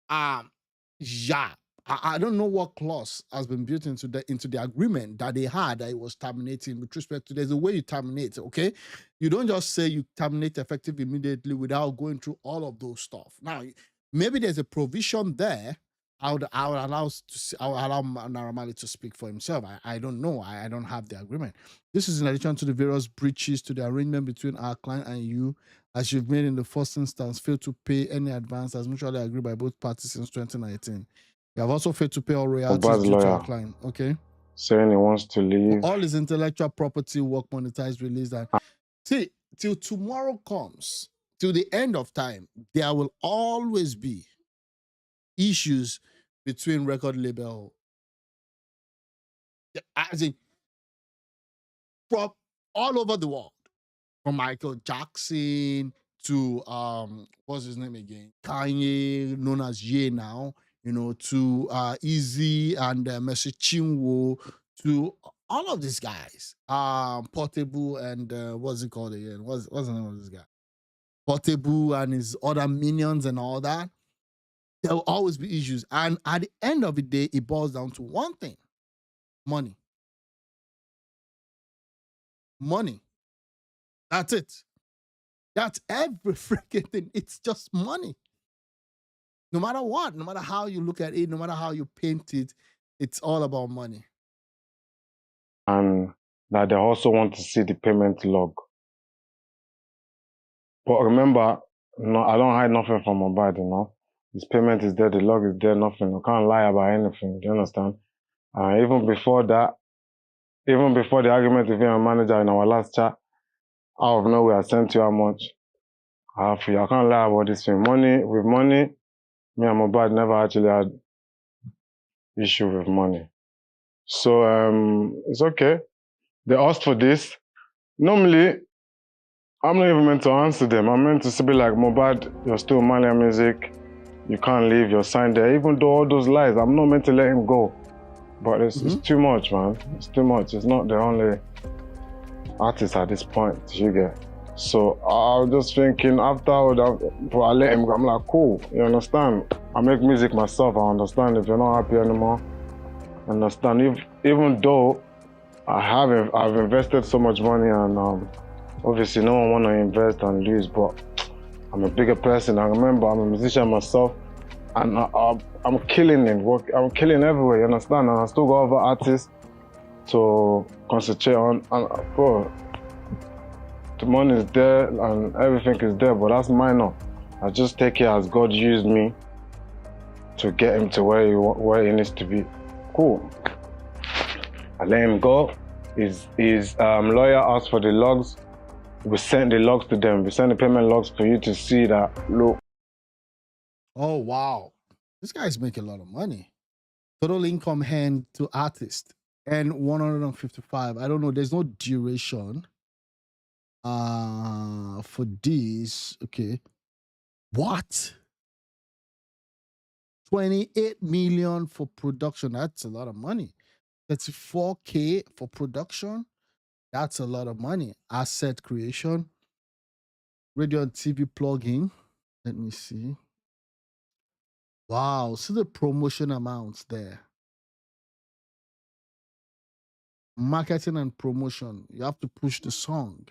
yeah, I don't know what clause has been built into the agreement that they had that it was terminating with respect to. There's a way you terminate. Okay, you don't just say you terminate effective immediately without going through all of those stuff. Now, maybe there's a provision there. I would allow Naira Marley to speak for himself. I don't know. I don't have the agreement. This is in addition to the various breaches to the arrangement between our client and you, as you've made in the first instance, failed to pay any advance as mutually agreed by both parties since 2019. You have also failed to pay all royalties due to our client. Okay. Saying he wants to leave. All his intellectual property, work, monetized, released, and see, till tomorrow comes, till the end of time, there will always be issues between record label, as in, from all over the world, from Michael Jackson to what's his name again, Kanye, known as Ye now, you know, to Easy and Mercy Chinwo, to all of these guys, Portable and what's it called again? What's the name of this guy? Portable and his other minions and all that, there will always be issues. And at the end of the day, it boils down to one thing: money. Money. That's it. That's every freaking thing. It's just money. No matter what, no matter how you look at it, no matter how you paint it, it's all about money. And that they also want to see the payment log. But remember, no, I don't hide nothing from Ahmed, you know. His payment is there, the log is there, nothing. I can't lie about anything, do you understand? Even before that, even before the argument with your manager in our last chat, out of nowhere, I sent you how much. I can't lie about this thing. With money, me and Ahmed never actually had issue with money. So it's okay. They asked for this. Normally, I'm not even meant to answer them. I'm meant to be like, Mohbad, you're still Malian music. You can't leave, you're signed there. Even though all those lies, I'm not meant to let him go. But it's too much, man. It's too much. It's not the only artist at this point, you get. So I was just thinking, after all that, I let him go. I'm like, cool, you understand? I make music myself, I understand. If you're not happy anymore, understand. Even though I've invested so much money and obviously no one want to invest and lose, but I'm a bigger person. I remember I'm a musician myself and I'm killing it. I'm killing everywhere, you understand? And I still got other artists to concentrate on. And bro, the money is there and everything is there, but that's minor. I just take it as God used me to get him to where he needs to be. Cool. I let him go. His lawyer asked for the logs. We sent the logs to them. We sent the payment logs for you to see that, look. Oh, wow. This guy's making a lot of money. Total income hand to artist. And 155. I don't know. There's no duration for this. Okay. What? 28 million for production. That's a lot of money. 34K for production. That's a lot of money. Asset creation. Radio and TV plugin. Let me see. Wow. See the promotion amounts there. Marketing and promotion. You have to push the song.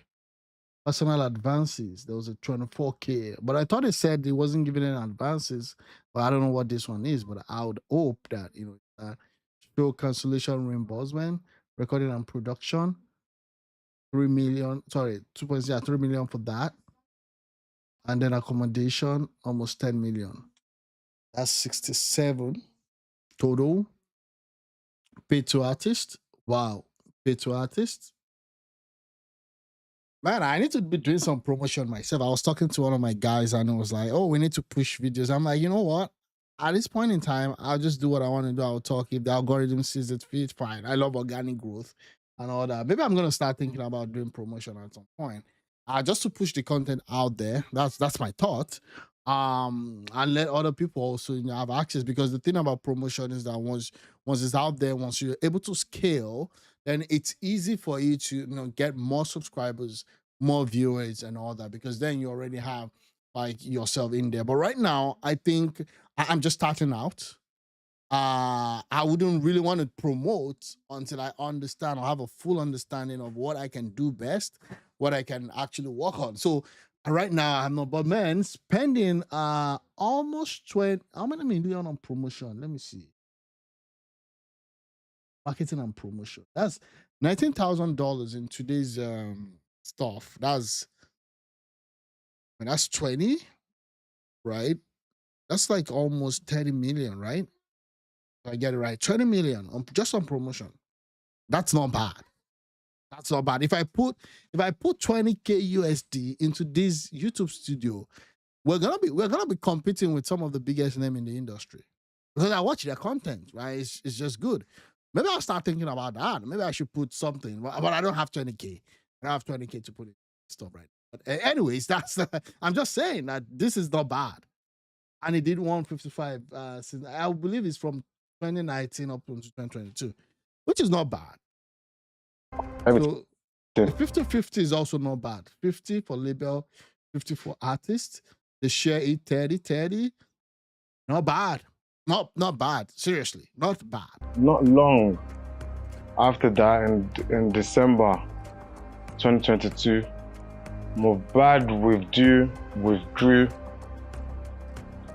Personal advances. There was a 24K. But I thought it said it wasn't giving any advances. But I don't know what this one is. But I would hope that, show cancellation reimbursement, recording and production. 3 million, sorry, 3 million for that. And then accommodation, almost 10 million. That's 67 total. Paid to artist. Wow. Paid to artist. Man, I need to be doing some promotion myself. I was talking to one of my guys and it was like, oh, we need to push videos. I'm like, you know what? At this point in time, I'll just do what I want to do. I'll talk. If the algorithm sees it fit, fine. I love organic growth and all that. Maybe I'm going to start thinking about doing promotion at some point. Just to push the content out there. That's my thought. And let other people also have access, because the thing about promotion is that once it's out there, once you're able to scale, then it's easy for you to get more subscribers, more viewers and all that, because then you already have like yourself in there. But right now, I think I'm just starting out. I wouldn't really want to promote until I understand or have a full understanding of what I can do best, what I can actually work on. So right now I'm not, but man, spending almost 20, how many million on promotion? Let me see. Marketing and promotion. That's $19,000 in today's stuff. That's 20, right? That's like almost 30 million, right? I get it right. 20 million just on promotion. That's not bad. That's not bad. If I put 20K USD into this YouTube studio, we're gonna be competing with some of the biggest names in the industry. Because I watch their content, right? It's just good. Maybe I'll start thinking about that. Maybe I should put something, but I don't have 20K. I don't have 20K to put in stuff right now. But anyways, I'm just saying that this is not bad. And it did 155 since I believe it's from 2019 up to 2022, which is not bad. So 50-50 is also not bad. 50 for label, 54 artists. They share it 30-30. Not bad. Not bad. Seriously, not bad. Not long after that, in December 2022, Mohbad withdrew,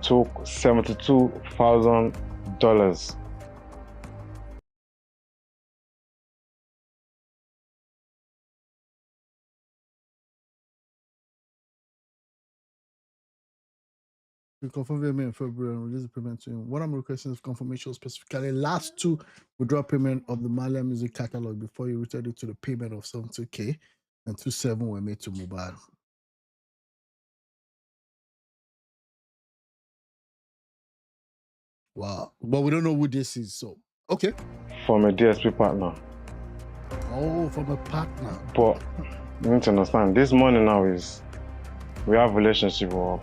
took $72,000. We confirm payment in February and release the payment to him. What I'm requesting is confirmation specifically last 2 withdraw payment of the Marley music catalog before you returned it to the payment of 72K and 27 were made to Mohbad. Wow. But we don't know who this is, so okay. From a DSP partner. Oh, from a partner. But you need to understand, this money now is, we have relationship or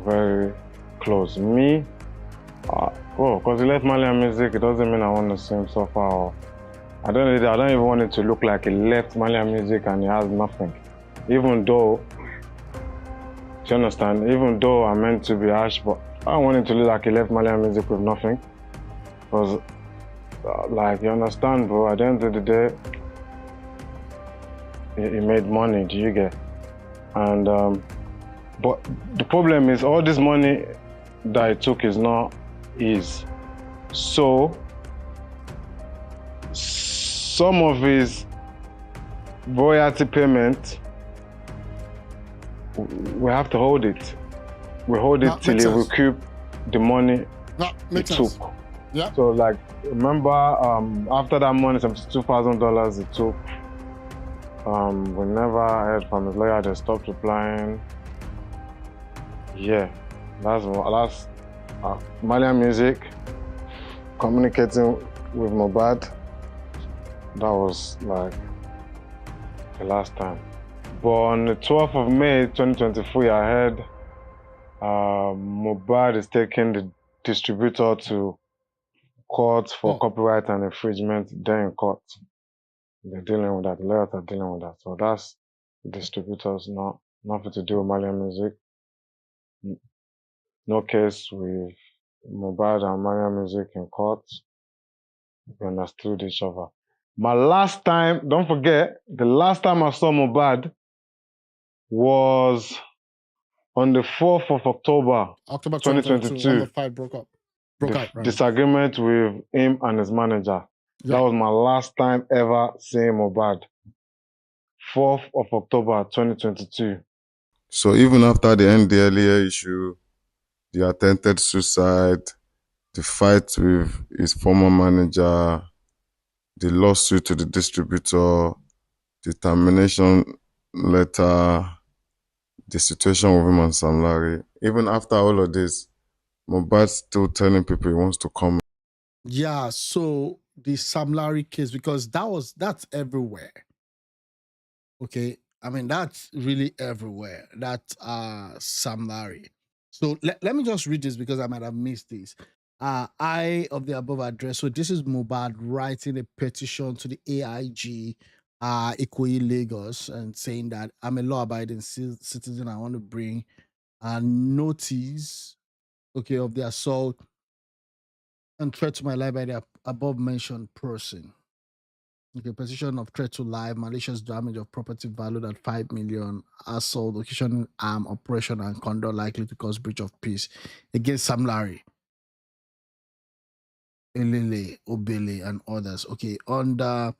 very close. Me, because he left Marley music, it doesn't mean I want to see him suffer. Or I don't even want it to look like he left Marley music and he has nothing. Even though, do you understand? Even though I'm meant to be harsh, but I don't want it to look like he left Marley music with nothing. Because, like, you understand, bro, at the end of the day, he made money, do you get? And, but the problem is all this money that he took is not his. So, some of his royalty payment, we have to hold it. We hold it till he recoup the money he took. Yeah. So, like, remember, after that money, $72,000 he took, we never heard from his lawyer. They stopped replying. Yeah, that's Marley music communicating with Mohbad. That was like the last time. But on the 12th of May 2023, I heard Mohbad is taking the distributor to court for copyright and infringement. They're in court. They're dealing with that. The lawyers are dealing with that. So that's the distributors, nothing to do with Marley music. No case with Mohbad and Marley music in court. We understood each other. My last time, don't forget, the last time I saw Mohbad was on the 4th of October 2022. When the fight broke up. Right? Disagreement with him and his manager. Yeah. That was my last time ever seeing Mohbad. 4th of October 2022. So even after the NDLEA issue, the attempted suicide, the fight with his former manager, the lawsuit to the distributor, the termination letter, the situation with him and Sam Larry, even after all of this, Mohbad's still telling people he wants to come. Yeah, so the Sam Larry case, because that's everywhere. Okay, I mean, that's really everywhere. That's Sam Larry. So let me just read this because I might have missed this. I of the above address. So this is Mohbad writing a petition to the AIG, Ikoyi Lagos, and saying that I'm a law-abiding citizen. I want to bring a notice, okay, of the assault and threat to my life by the above mentioned person. Okay, position of threat to life, malicious damage of property valued at 5 million, assault, occasioning arm, operation, and conduct likely to cause breach of peace against Sam Larry, Elele, Obele, and others. Okay, on the,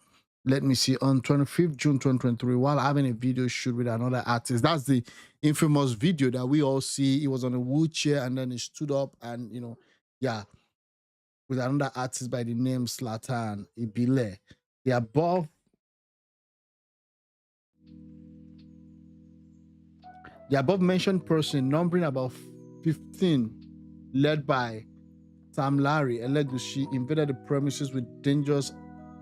let me see, on 25th June 2023, while having a video shoot with another artist, that's the infamous video that we all see. He was on a wheelchair and then he stood up and, you know, yeah, with another artist by the name Zlatan Ibile. The above mentioned person, numbering about 15, led by Sam Larry Elegushi, invaded the premises with dangerous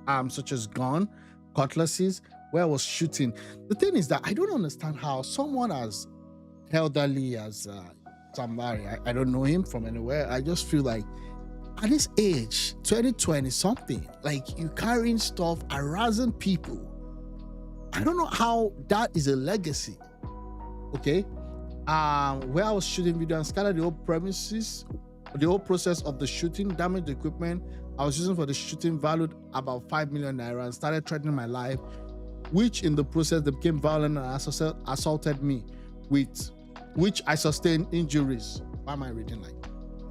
arms such as gun, cutlasses, where I was shooting. The thing is that I don't understand how someone as elderly as Sam Larry, I don't know him from anywhere. I just feel like at this age, 2020 something, like you carrying stuff, harassing people. I don't know how that is a legacy. okay, where I was shooting video and scattered the whole premises, the whole process of the shooting, damaged the equipment I was using for the shooting, valued about 5 million naira, and started threatening my life, which in the process they became violent and assaulted me, with which I sustained injuries. Why am I reading like?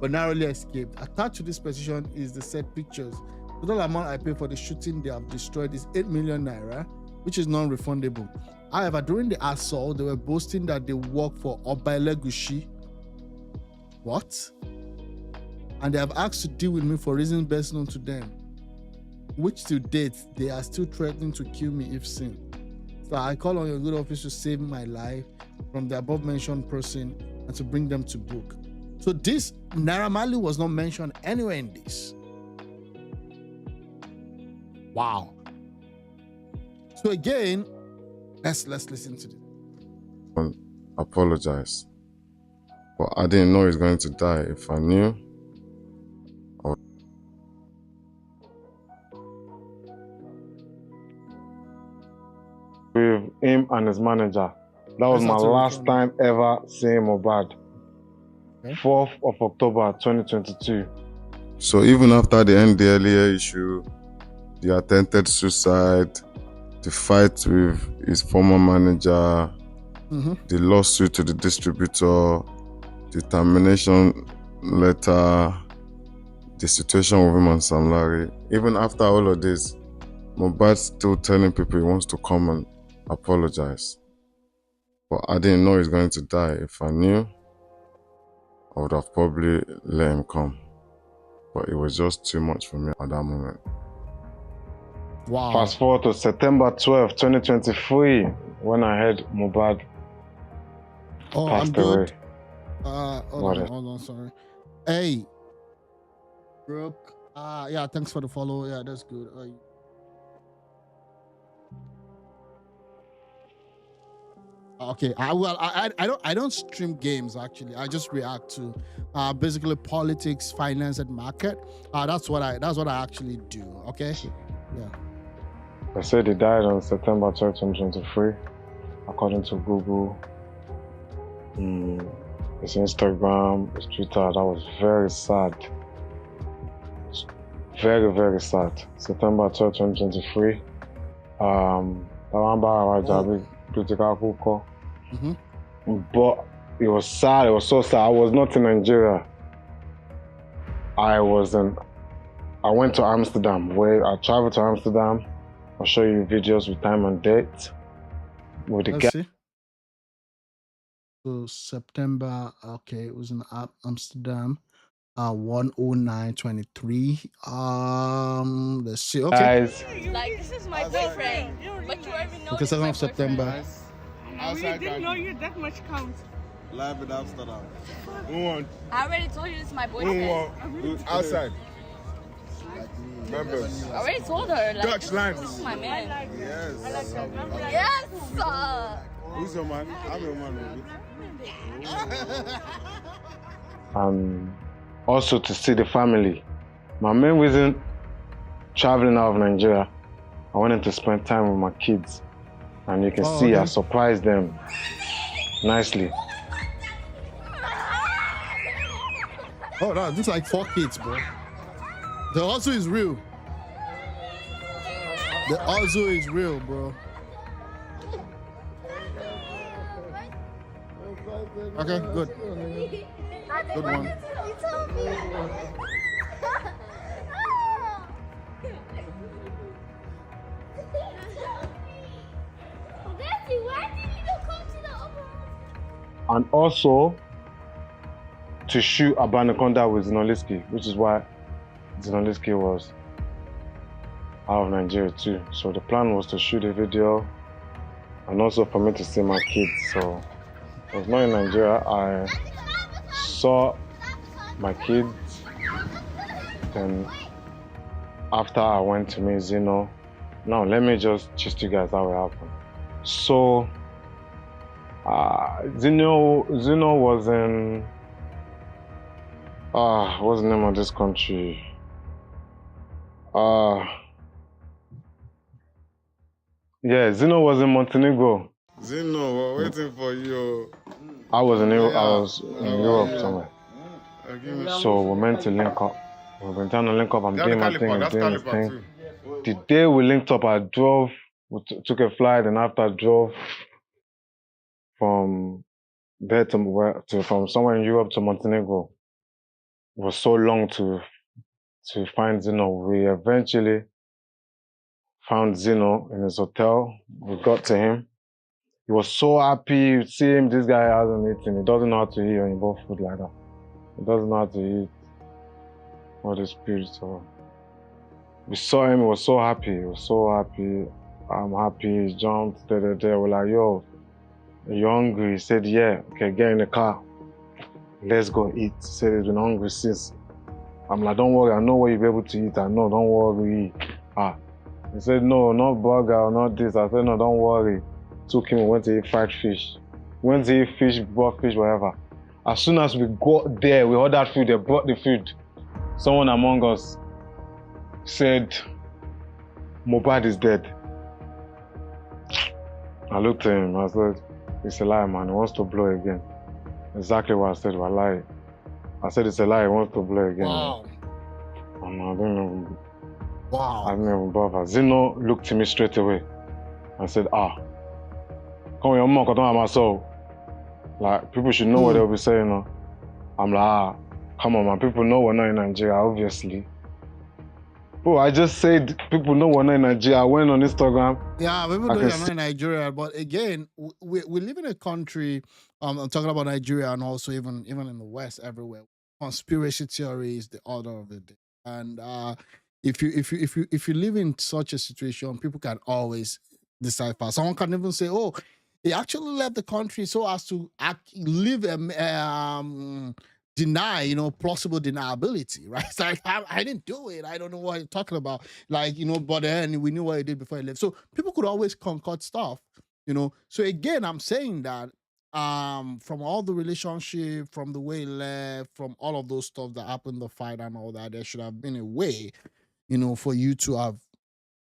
But narrowly escaped. Attached to this petition is the said pictures. The total amount I paid for the shooting they have destroyed is 8 million naira, which is non-refundable. However, during the assault, they were boasting that they work for Obailegushi. What? And they have asked to deal with me for reasons best known to them, which to date, they are still threatening to kill me if seen. So I call on your good office to save my life from the above mentioned person and to bring them to book. So this Naira Marley was not mentioned anywhere in this. Wow. So again, let's listen to this. Apologize. But I didn't know he's going to die. If I knew, with him and his manager. That was my last time ever seeing Mohbad. Okay. 4th of October 2022. So even after the NDLEA issue, the attempted suicide, the fight with his former manager, the lawsuit to the distributor, the termination letter, the situation with him and Sam Larry, even after all of this, Mohbad's still telling people he wants to come and apologize. But I didn't know he's going to die. If I knew, I would have probably let him come. But it was just too much for me at that moment. Wow. Fast forward to September 12, 2023, when I heard Mohbad passed away. Hold on, sorry. Hey, Brooke. Yeah, thanks for the follow. Yeah, that's good. Okay, I don't stream games actually. I just react to basically politics, finance, and market. That's what I actually do. Okay. Yeah. They said he died on September 12, 2023, according to Google. His Instagram, his Twitter. That was very sad. Very, very sad. September 12, 2023. But it was sad. It was so sad. I was not in Nigeria. I went to Amsterdam. Where I traveled to Amsterdam. I'll show you videos with time and date. With the Let's see. So September. Okay, it was in Amsterdam. 10923. Let's see. Okay. Guys. Like, this is my boyfriend. But you already know. Okay, 2nd of September. I really didn't know you that much count. Live in Amsterdam. I already told you this is my boyfriend. Outside. Members. I already told her. Like, Dutch lines. This is my man. Yes. Yes. Who's your man? I'm your man, baby. Also to see the family. My main reason traveling out of Nigeria, I wanted to spend time with my kids. And you can see I surprised them nicely. Oh no, this is like 4 kids, bro. The hustle is real. The hustle is real, bro. Okay, good. Good one. And also to shoot Abanaconda with Zinoliski, which is why Zinoliski was out of Nigeria too. So the plan was to shoot a video and also for me to see my kids. So I was not in Nigeria. I saw my kids. Then after I went to meet Zino. Now let me just gist you guys how it happened. So Zino was in what's the name of this country? Yeah, Zino was in Montenegro. Zeno, we're waiting for you. I was in Europe. I Yeah. was in How are Europe you? somewhere. Give me So we're meant to link up. We've been trying to link up. I'm That's doing the my thing. caliper. I'm That's doing my caliper thing. too. The day we linked up, I drove. We took a flight, and after I drove from there to from somewhere in Europe to Montenegro. It was so long to find Zeno. We eventually found Zeno in his hotel. We got to him. He was so happy. You see him, this guy hasn't eaten. He doesn't know how to eat Yoruba food like that. He doesn't know how to eat all this food. So we saw him, he was so happy. He was so happy. I'm happy. He jumped. We're like, yo, are you hungry? He said, yeah. Okay, get in the car. Let's go eat. He said he's been hungry since. I'm like, don't worry, I know what you'll be able to eat. I know, don't worry. He said, no, not burger, not this. I said, no, don't worry. Took him, we went to eat fried fish. Went to eat fish, brought fish, whatever. As soon as we got there, we ordered food, they brought the food. Someone among us said, Mohbad is dead. I looked at him, I said, it's a lie, man, he wants to blow again. Exactly what I said, we're lying. I said it's a lie, he wants to blow again. Wow. And I didn't even, Wow. I didn't even bother. Zeno looked at me straight away and said, come on, your mom, come on, myself. Like, people should know what they'll be saying. No? I'm like, come on, man, people know we're not in Nigeria, obviously. Bro, I just said people know we're not in Nigeria. I went on Instagram. Yeah, people know you're not in Nigeria, but again, we live in a country. I'm talking about Nigeria and also even in the West, everywhere. Conspiracy theory is the order of the day, and if you live in such a situation, people can always decipher. Someone can even say, "Oh, he actually left the country so as to deny, plausible deniability," right? It's like, I didn't do it. I don't know what you're talking about. Like, but then we knew what he did before he left. So people could always concoct stuff, So again, I'm saying that from all the relationship, from the way he left, from all of those stuff that happened, the fight and all that, there should have been a way, for you to have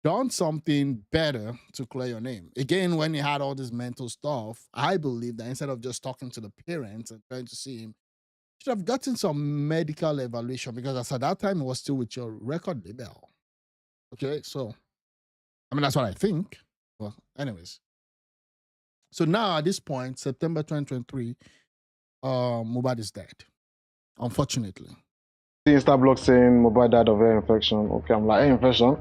done something better to clear your name. Again, when he had all this mental stuff, I believe that instead of just talking to the parents and trying to see him, should have gotten some medical evaluation, because at that time it was still with your record label. Okay, so that's what I think. Well, anyways. So now at this point, September 2023, Mohbad is dead. Unfortunately. The Insta blog saying Mohbad died of air infection. Okay, I'm like, air infection?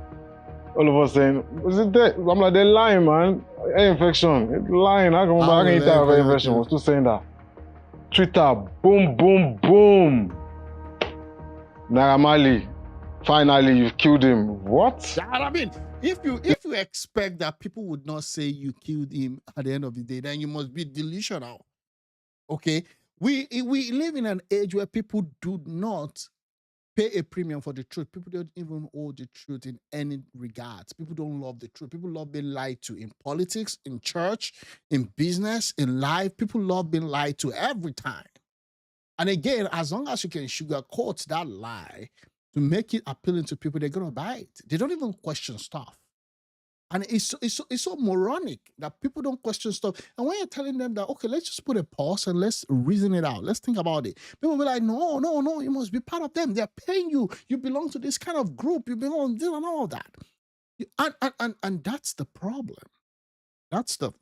All of us saying, was it dead? I'm like, they're lying, man. Air infection. It's lying. How can you die of air infection? We're still saying that. Twitter, boom, boom, boom. Naira Marley, finally you've killed him. What? I mean, if you expect that people would not say you killed him at the end of the day, then you must be delusional. Okay? We live in an age where people do not pay a premium for the truth. People don't even hold the truth in any regards. People don't love the truth. People love being lied to in politics, in church, in business, in life. People love being lied to every time. And again, as long as you can sugarcoat that lie to make it appealing to people, they're gonna buy it. They don't even question stuff. And it's so moronic that people don't question stuff. And when you're telling them that, okay, let's just put a pause and let's reason it out. Let's think about it. People will be like, no, you must be part of them. They're paying you. You belong to this kind of group. You belong to this and all that. And that's the problem. That's the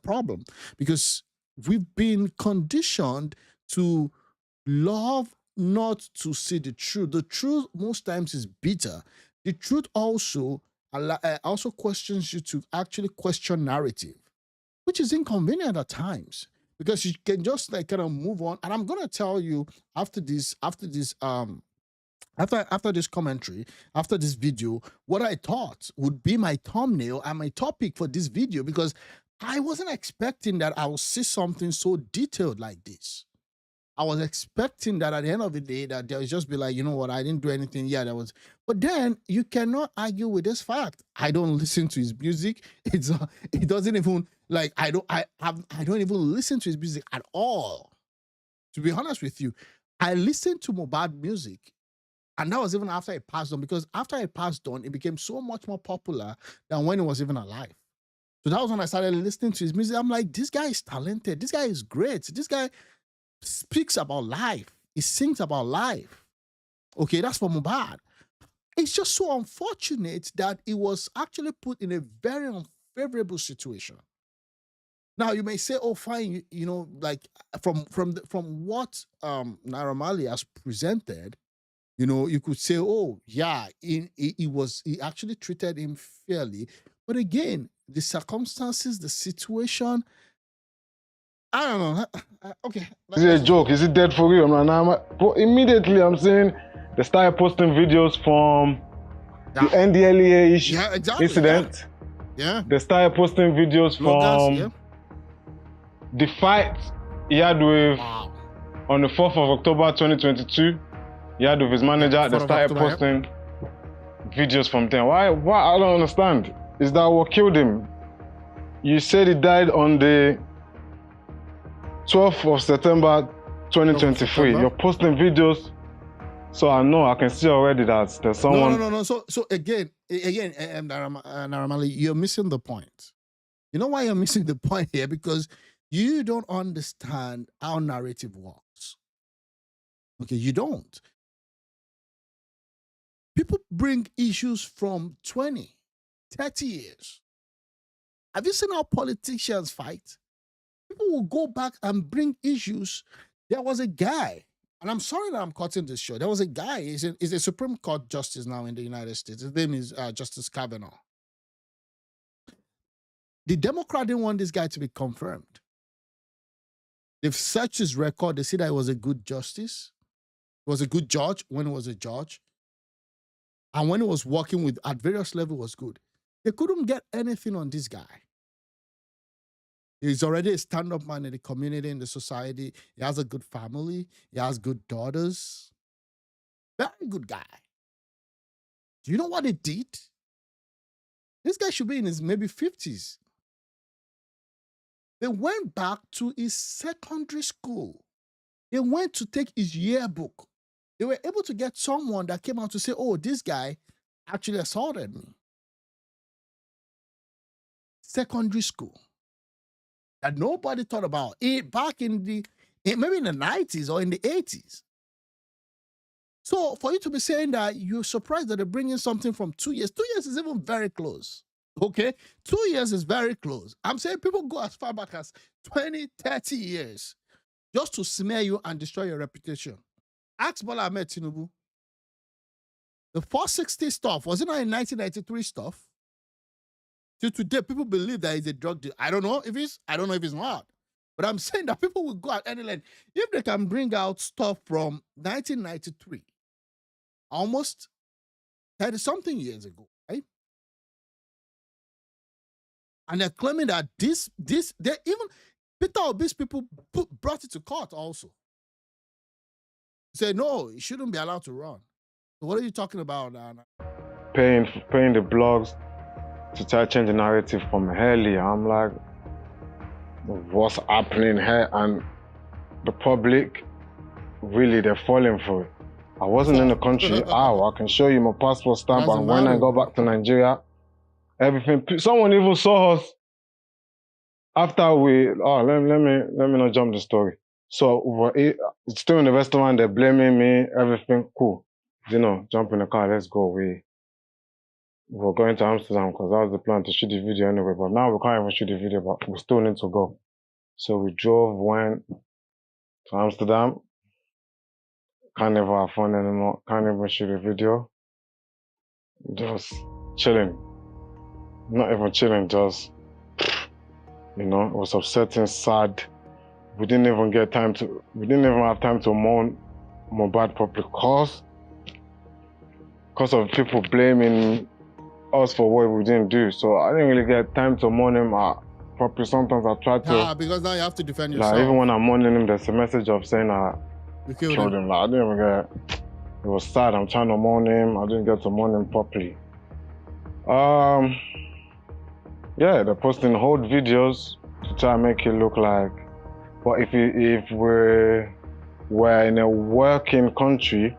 problem. Because we've been conditioned to love not to see the truth. The truth most times is bitter. The truth also questions you to actually question narrative, which is inconvenient at times, because you can just like kind of move on. And I'm gonna tell you after this commentary, after this video, what I thought would be my thumbnail and my topic for this video, because I wasn't expecting that I would see something so detailed like this. I was expecting that at the end of the day that there would just be like, you know what, I didn't do anything. Yeah, there was. But then you cannot argue with this fact. I don't listen to his music. It doesn't even like I don't even listen to his music at all. To be honest with you, I listened to Mohbad music, and that was even after it passed on, because after it passed on, it became so much more popular than when it was even alive. So that was when I started listening to his music. I'm like, this guy is talented. This guy is great. This guy speaks about life. He sings about life. Okay, that's for Mohbad. It's just so unfortunate that he was actually put in a very unfavorable situation. Now you may say, "Oh, fine," you know, like from what Naira Marley has presented, you know, you could say, "Oh, yeah, he actually treated him fairly." But again, the circumstances, the situation, I don't know. Okay, Is it a joke? Is it dead for real? Immediately, I'm saying they started posting videos from the NDLEA incident. Yeah. They started posting videos from the fight he had with on the 4th of October 2022. He had with his manager. They started posting videos from them. Why? I don't understand. Is that what killed him? You said he died on the 12th of September 2023. You're posting videos, so I can see already that there's someone. No. So again, Naira Marley, you're missing the point. You know why you're missing the point here? Because you don't understand how narrative works. Okay, you don't. People bring issues from 20, 30 years. Have you seen how politicians fight? People will go back and bring issues. There was a guy, and I'm sorry that I'm cutting this short. There was a guy, he's a Supreme Court justice now in the United States. His name is Justice Kavanaugh. The Democrat didn't want this guy to be confirmed. They've searched his record. They see that he was a good justice. He was a good judge when he was a judge. And when he was working with at various levels was good. They couldn't get anything on this guy. He's already a stand-up man in the community, in the society. He has a good family. He has good daughters. Very good guy. Do you know what they did? This guy should be in his maybe 50s. They went back to his secondary school. They went to take his yearbook. They were able to get someone that came out to say, "Oh, this guy actually assaulted me." Secondary school. That nobody thought about it back in maybe in the 90s or in the 80s. So for you to be saying that you're surprised that they're bringing something from 2 years, 2 years is even very close. Okay, 2 years is very close. I'm saying people go as far back as 20, 30 years just to smear you and destroy your reputation. Ask Bola Ahmed Tinubu. The 460 stuff, was it not in 1993 stuff? Till today, people believe that he's a drug dealer. I don't know if he's not. But I'm saying that people will go at any length. If they can bring out stuff from 1993, almost 30-something years ago, right? And they're claiming that they even, Peter Obi's people brought it to court also. Say, no, he shouldn't be allowed to run. So what are you talking about now? Paying the blogs to try to change the narrative from earlier. I'm like, what's happening here? And the public, really, they're falling for it. I wasn't in the country. I can show you my passport stamp. And when I go back to Nigeria, everything. Someone even saw us after we. Oh, let me not jump the story. So we're still in the restaurant. They're blaming me. Everything cool. You know, jump in the car. Let's go. We're going to Amsterdam because that was the plan to shoot the video anyway. But now we can't even shoot the video. But we still need to go. So we went to Amsterdam. Can't ever have fun anymore. Can't even shoot a video. Just chilling. Not even chilling, just, you know, it was upsetting, sad. We didn't even have time to mourn Mohbad properly because of people blaming us for what we didn't do. So I didn't really get time to mourn him properly. Sometimes I try to. Because now you have to defend yourself. Like, even when I'm mourning him, there's a message of saying you killed him. Like, I didn't even get. It was sad. I'm trying to mourn him. I didn't get to mourn him properly. Yeah, they're posting old videos to try and make it look like. But if we're in a working country,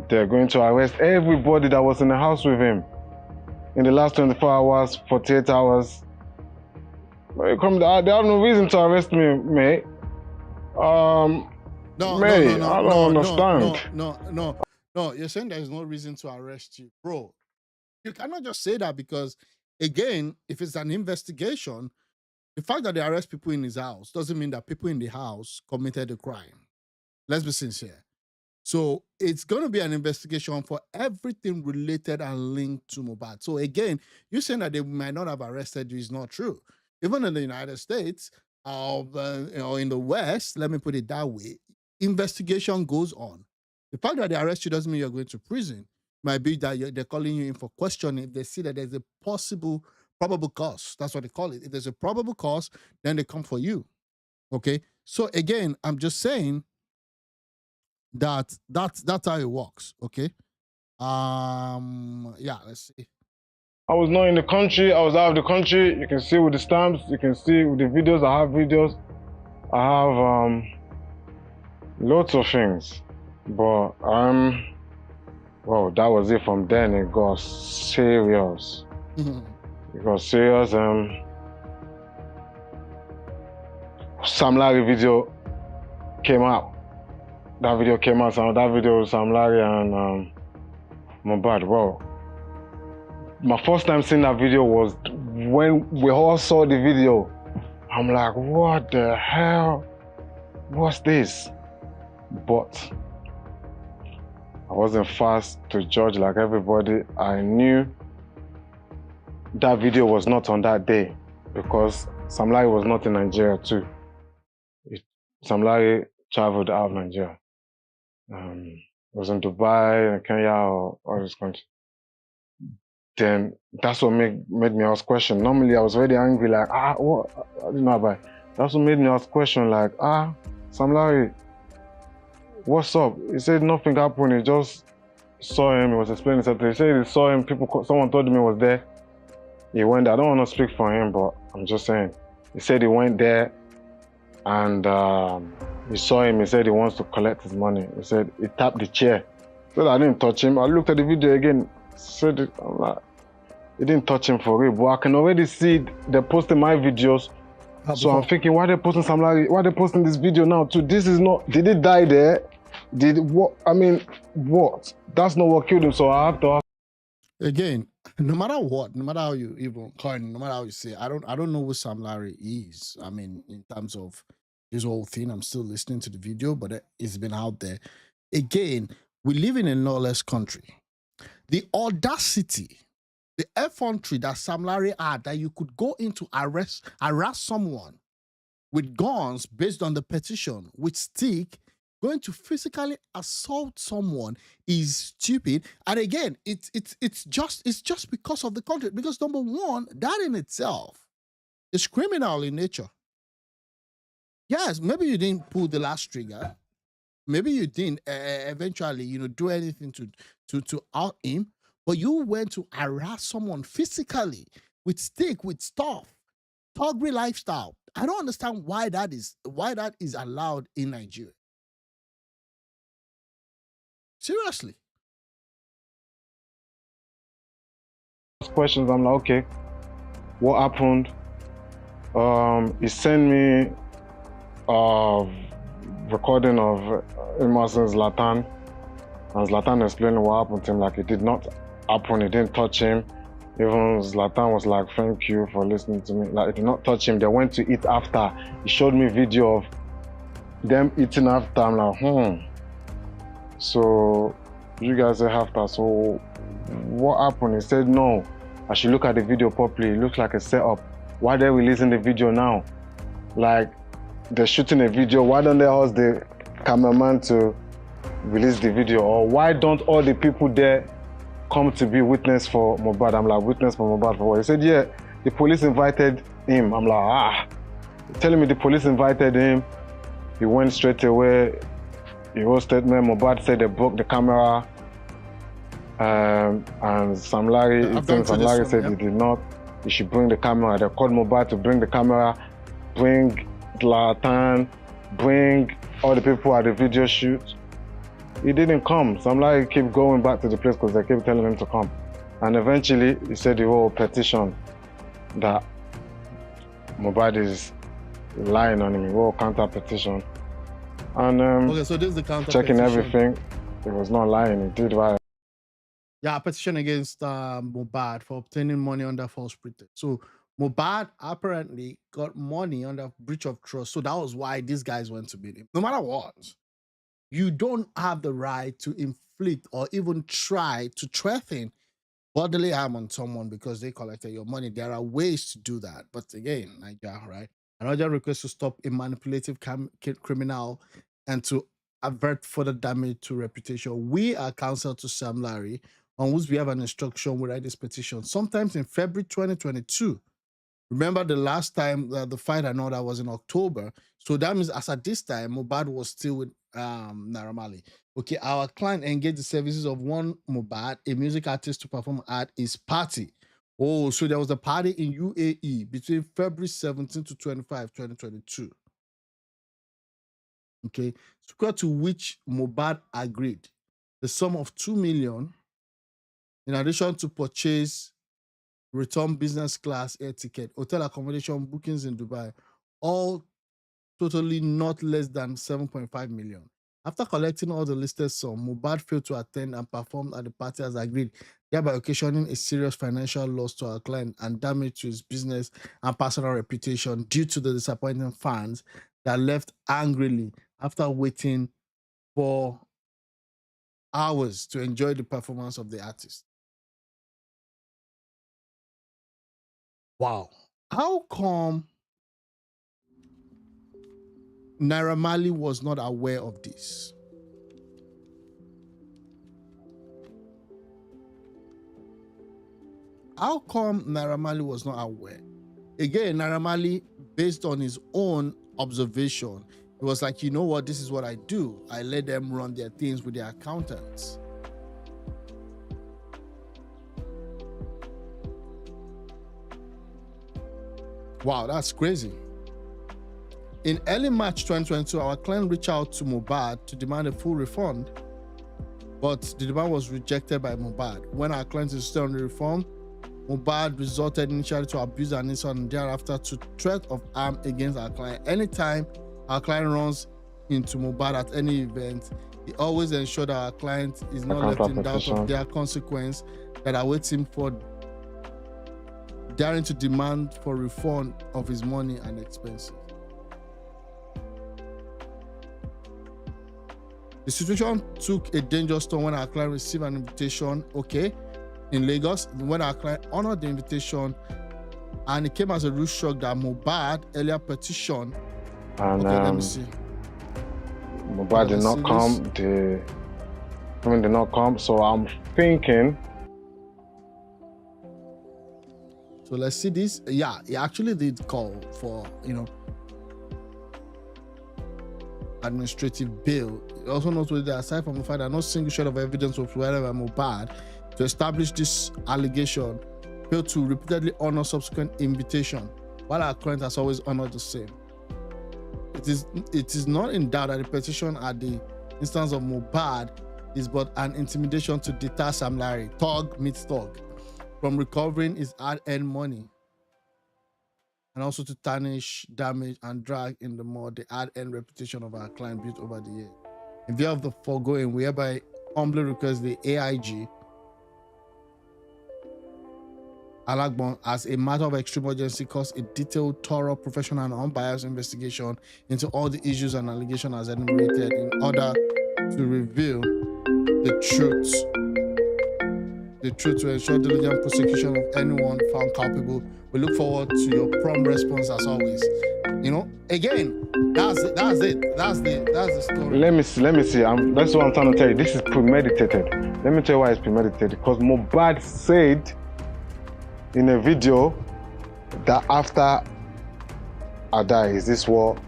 they're going to arrest everybody that was in the house with him. In the last 24 hours, 48 hours, They have no reason to arrest me, mate. No, Mate, I don't understand. No. You're saying there's no reason to arrest you, bro. You cannot just say that because, again, if it's an investigation, the fact that they arrest people in his house doesn't mean that people in the house committed a crime. Let's be sincere. So it's going to be an investigation for everything related and linked to Mohbad. So again, you saying that they might not have arrested you is not true. Even in the United States, or in the West, let me put it that way, investigation goes on. The fact that they arrest you doesn't mean you're going to prison. It might be that they're calling you in for questioning if they see that there's a probable cause. That's what they call it. If there's a probable cause, then they come for you. Okay? So again, I'm just saying that's how it works. Okay? Yeah, let's see. I was not in the country. I was out of the country. You can see with the stamps. You can see with the videos. I have videos. I have lots of things. But well, that was it. From then it got serious. It got serious. Sam Larry video came out. That video came out. That video was Sam Larry and Mohbad. Wow. My first time seeing that video was when we all saw the video. I'm like, what the hell? What's this? But I wasn't fast to judge like everybody. I knew that video was not on that day because Sam Larry was not in Nigeria too. Sam Larry traveled out of Nigeria. It was in Dubai, Kenya, or all this country. Then that's what made me ask questions. Normally I was already angry, like, what? I didn't know about it. That's what made me ask questions, like, Sam Larry, what's up? He said nothing happened. He just saw him. He was explaining something. He said he saw him. Someone told him he was there. He went there. I don't want to speak for him, but I'm just saying. He said he went there and he saw him. He said he wants to collect his money. He said he tapped the chair. Said I didn't touch him. I looked at the video again. Said it. I'm like, he didn't touch him for real. But I can already see they're posting my videos. So I'm thinking, why they posting Sam Larry? Why they posting this video now too? This is not. Did he die there? Did what? I mean, what? That's not what killed him. So I have to ask. Again, no matter what, no matter how you even call it, no matter how you say, I don't know who Sam Larry is. I mean, in terms of his whole thing, I'm still listening to the video, but it's been out there. Again, we live in a lawless country. The audacity, the effrontery that Sam Larry had, that you could go into harass someone with guns based on the petition, with stick, going to physically assault someone is stupid. And again, it's just because of the country. Because number one, that in itself is criminal in nature. Yes, maybe you didn't pull the last trigger. Maybe you didn't eventually, do anything to out him, but you went to harass someone physically with stick, with stuff, thuggery lifestyle. I don't understand why that is allowed in Nigeria. Seriously. Questions. I'm like, okay, what happened? He sent me recording of Emerson Zlatan, and Zlatan explaining what happened to him, like it did not happen, it didn't touch him. Even Zlatan was like, thank you for listening to me. Like, it did not touch him. They went to eat after. He showed me video of them eating after. I'm like, So you guys say after. So what happened? He said, no, I should look at the video properly. It looks like a setup. Why they're releasing the video now? Like, they're shooting a video. Why don't they ask the cameraman to release the video? Or why don't all the people there come to be witness for Mohbad? I'm like, witness for Mohbad for what? He said, yeah, the police invited him. I'm like, telling me the police invited him. He went straight away. He wrote statement. Mohbad said they broke the camera. And Sam Larry said he did not. He should bring the camera. They called Mohbad to bring the camera, bring Zlatan, bring all the people at the video shoot. He didn't come. Sam Larry kept going back to the place because they kept telling him to come. And eventually, he said the whole petition that Mohbad is lying on him. He wrote a counter petition. And Okay, so this is the counter checking petition. everything. He was not lying. He did right. Yeah, petition against Mohbad for obtaining money under false pretext. So Mohbad apparently got money under breach of trust. So that was why these guys went to beat him. No matter what, you don't have the right to inflict or even try to threaten bodily harm on someone because they collected your money. There are ways to do that. But again, Nigeria, right? Another request to stop a manipulative criminal and to avert further damage to reputation. We are counsel to Sam Larry, on which we have an instruction we write this petition. Sometimes in February 2022. Remember the last time the fight and all that was in October. So that means as at this time, Mohbad was still with Naira Marley. Okay, our client engaged the services of one Mohbad, a music artist, to perform at his party. Oh, so there was a party in UAE between February 17 to 25, 2022. Okay, subsequent to which Mohbad agreed the sum of 2 million in addition to purchase return business class air ticket, hotel accommodation, bookings in Dubai, all totally not less than 7.5 million. After collecting all the listed sum, Mohbad failed to attend and perform at the party as agreed, thereby occasioning a serious financial loss to our client and damage to his business and personal reputation due to the disappointing fans that left angrily after waiting for hours to enjoy the performance of the artist. Wow. How come Naira Marley was not aware of this? How come Naira Marley was not aware? Again, Naira Marley, based on his own observation, it was like, you know what, this is what I do. I let them run their things with their accountants. Wow, that's crazy. In early March 2022, our client reached out to Mohbad to demand a full refund, but the demand was rejected by Mohbad. When our client insisted on the refund, Mohbad resorted initially to abuse and insult and thereafter to threat of harm against our client. Anytime our client runs into Mohbad at any event, he always ensures that our client is not left in doubt of their consequence that awaits him for daring to demand for refund of his money and expenses. The situation took a dangerous turn when our client received an invitation, in Lagos, when our client honored the invitation, and it came as a real shock that Mohbad earlier petitioned. And let me see. Mohbad did not come. The women did not come, so I'm thinking. So let's see this. Yeah, he actually did call for, administrative bail. He also noted that aside from the fact that no single shred of evidence was provided by Mohbad to establish this allegation, failed to repeatedly honor subsequent invitation, while our client has always honored the same. It is not in doubt that the petition at the instance of Mohbad is but an intimidation to deter Sam Larry, thug meets thug, from recovering his hard-earned money, and also to tarnish, damage, and drag in the mud the hard-earned reputation of our client built over the years. In view of the foregoing, we hereby humbly request the AIG, Alagbon, as a matter of extreme urgency, cause a detailed, thorough, professional, and unbiased investigation into all the issues and allegations as enumerated in order to reveal the truth to ensure diligent prosecution of anyone found culpable. We look forward to your prompt response as always. Again, that's it. That's the story. Let me see. That's what I'm trying to tell you. This is premeditated. Let me tell you why it's premeditated. Because Mohbad said in a video that after I die, is this what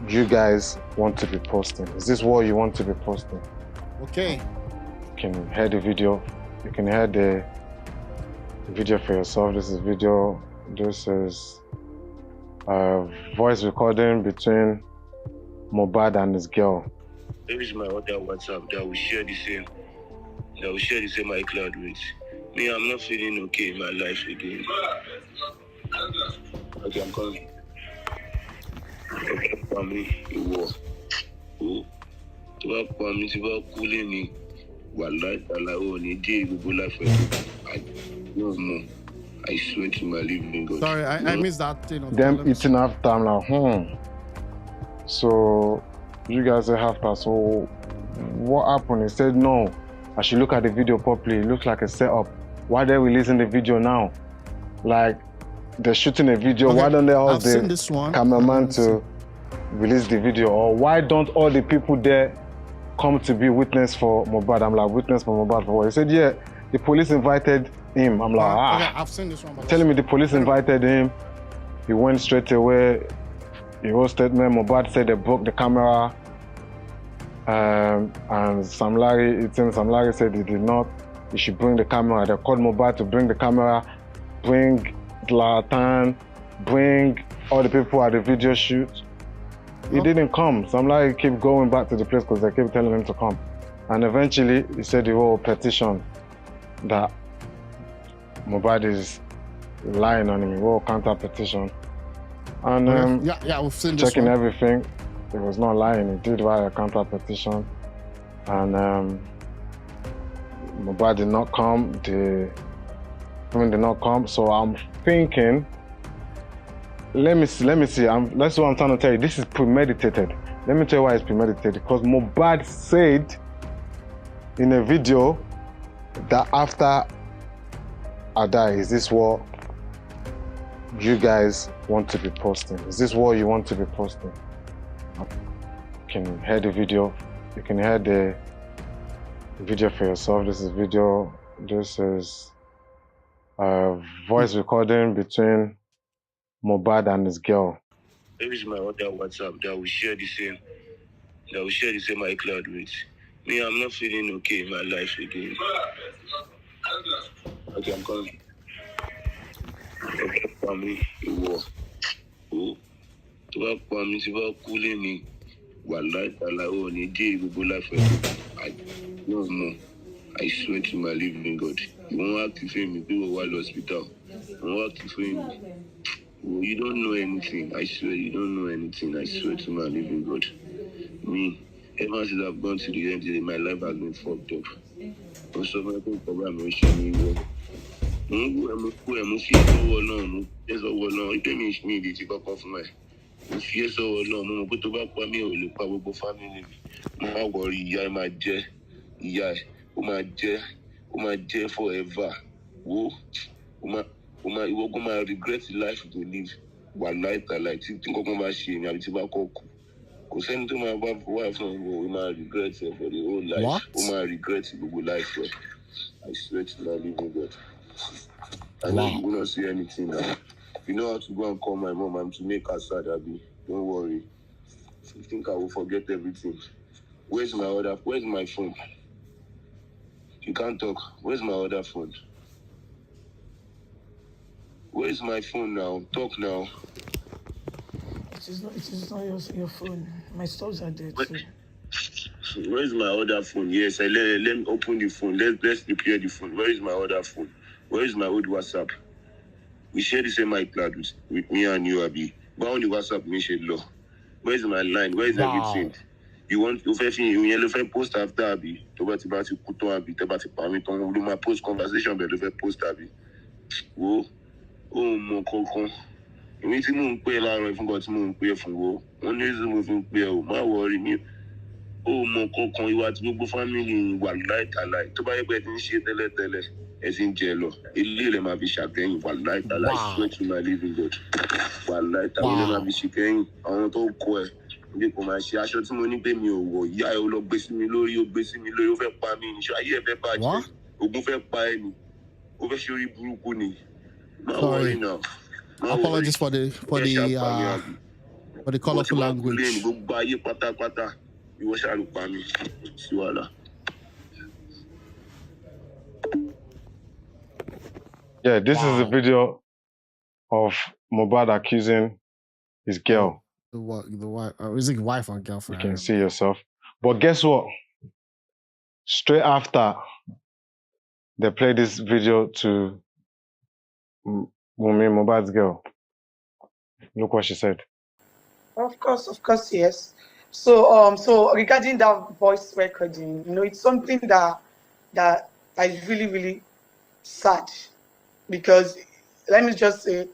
you guys want to be posting? Is this what you want to be posting? Okay. You can hear the video. You can hear the video for yourself. This is video. This is a voice recording between Mohbad and his girl. This is my other WhatsApp that we share the same. iCloud with. Me, I'm not feeling okay in my life again. Okay, I'm coming. Okay, for me, you walk. Oh, to work for me, to work cooling. Wallahi, Allah, ni day we go life. I no more. I swear to my living God. Sorry, I missed that thing. Them eating after, I'm like, So you guys say after. So what happened? He said no. I should look at the video properly. It looks like a setup. Why are they releasing the video now? Like they're shooting a video. Okay, Why don't they I've ask seen the this one. cameraman to release the video? Or why don't all the people there come to be witness for Mohbad? I'm like, witness for Mohbad for what? He said, yeah, the police invited him. I'm like, Okay, I've seen this one. But telling me the police invited him. He went straight away. He wrote statement. Mohbad said they broke the camera. And Sam Larry said he did not. He should bring the camera. They called Mohbad to bring the camera, bring Zlatan, bring all the people at the video shoot. He didn't come. Sam Larry kept going back to the place because they kept telling him to come. And eventually, he said he wrote a petition that Mohbad is lying on him. He wrote a counter petition. And yeah, we've seen this checking one. everything. He was not lying. He did write a counter petition. And Mohbad did not come. The women did not come. So I'm thinking, let me see. That's what I'm trying to tell you. This is premeditated. Let me tell you why it's premeditated. Because Mohbad said in a video that after I die, is this what you guys want to be posting? Is this what you want to be posting? You can hear the video. You can hear the video for yourself. This is video. This is a voice recording between Mohbad and his girl. Maybe it's my other WhatsApp that we share the same. That we share the same iCloud with. Me, I'm not feeling okay in my life again. Okay, I'm coming. Okay, for me, you walk. Oh, to work for me, to work cooling. Wallahi, Allah, ni day we go life. I no more. I swear to my living God. You won't have to feel me. People who are hospital. You won't have to feel me. Oh, you don't know anything. I swear you don't know anything. I swear to my living God. Me, ever since I've gone to the end of my life has been fucked up. Also, my program is showing me. I'm fear so long. There's a wall now. It means me to take up off my. I'm fear so long. I'm going to back for me or look for family. My worry, yeah, my dear. Yeah, my dear forever. Whoa, you go my regret life to live. One night I like think of my shame. I'm to call. Go send to my wife and my regret for the whole life. My regret to go life. I swear to my living God. I know you will not see anything now. You know how to go and call my mom and to make her sad, Abby. Don't worry. You think I will forget everything? Where's my phone? You can't talk. Where's my other phone? Where's my phone now? Talk now. It is not your phone. My stores are dead too. Where's my other phone? Yes, let me open the phone. Let's prepare the phone. Where is my other phone? Where is my old WhatsApp? We share the same iCloud with me and you, Abby. But on the WhatsApp, we share law. Where's my line? Where's everything? You want to post after Abby? To Abby, to my post conversation, but you post Abby. Oh, my coco. Èmi tí mò ń pè láàárọ̀ fún kan tí mò ń pè fún wo wọ́n ní èsì mo fi ń pè ọ́ má wọrí mi ó mọ kankan ìwà tí gbogbo fámìlì wà láìtàláì tó bá yẹ pé ẹ ti ń ṣe tẹ́lẹ̀tẹ́lẹ̀ ẹ ti ń jẹ lọ ilé rẹ̀ máa fi ṣàkẹ́yìn wà láìtàláì swear to my living God wà láìtàláì ilé máa fi ṣàkẹ́yìn àwọn tó kọ ẹ bí kò máa ṣe aṣọ tí mo ní pé mi ò wọ̀ ìyá ẹ ó lọ gbé sí mi lórí ó fẹ́ pa mí níṣẹ́ ayé ẹ fẹ́ bàjẹ́ ogun fẹ́ pa ẹ ni ó fẹ́ ṣe orí burúkú ni má wọrí náà. Apologies for the colorful language. Yeah, this is a video of Mohbad accusing his girl. The wife, is it wife or girlfriend? You can see yourself. But guess what? Straight after they played this video to Mohbad's girl, Look what she said. Of course, yes. So regarding that voice recording, it's something that is really, really sad, because let me just say,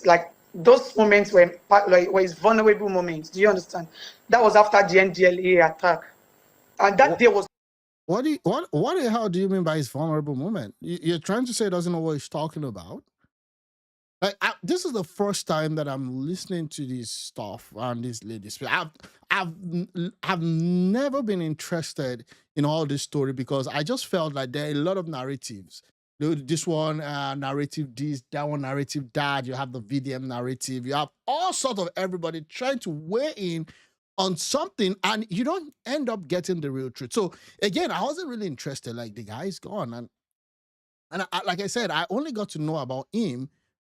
like those moments were it's vulnerable moments. Do you understand? That was after the NDLA attack, and that day was. What the hell do you mean by his vulnerable moment? You're trying to say he doesn't know what he's talking about? Like this is the first time that I'm listening to this stuff and this ladies. I've never been interested in all this story because I just felt like there are a lot of narratives. This one narrative, this, that one narrative, that. You have the VDM narrative. You have all sorts of everybody trying to weigh in on something, and you don't end up getting the real truth. So again, I wasn't really interested. Like the guy's gone, and like I said, I only got to know about him,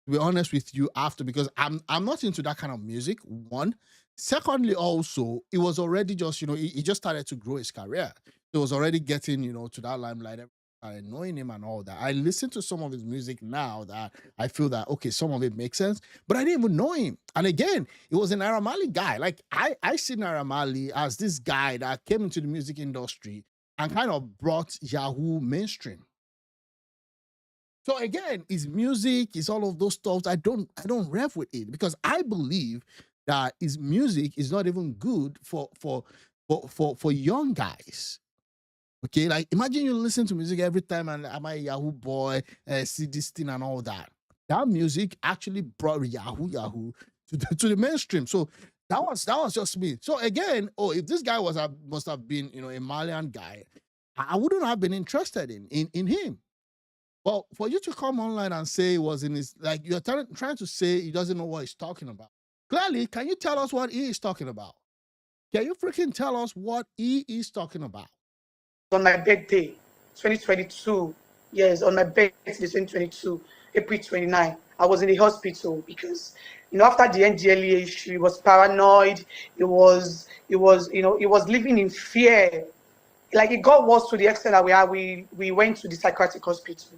to be honest with you, after, because I'm not into that kind of music. One, secondly, also it was already just he just started to grow his career. It was already getting to that limelight. I knowing him and all that. I listen to some of his music now that I feel that okay, some of it makes sense, but I didn't even know him. And again, it was an Naira Marley guy. Like I see Naira Marley as this guy that came into the music industry and kind of brought Yahoo mainstream. So again, his music, is all of those stuff. I don't rev with it because I believe that his music is not even good for young guys. Okay, like imagine you listen to music every time and am I a Yahoo boy, see this thing and all that. That music actually brought Yahoo to the mainstream. So that was just me. So again, if this guy must have been a Malian guy, I wouldn't have been interested in him. Well, for you to come online and say it was in his, like you're trying to say he doesn't know what he's talking about. Clearly, can you tell us what he is talking about? Can you freaking tell us what he is talking about? On my birthday, 2022. Yes, on my birthday, 2022, April 29. I was in the hospital because, after the NDLA issue, he was paranoid. He was living in fear. Like it got worse to the extent that we went to the psychiatric hospital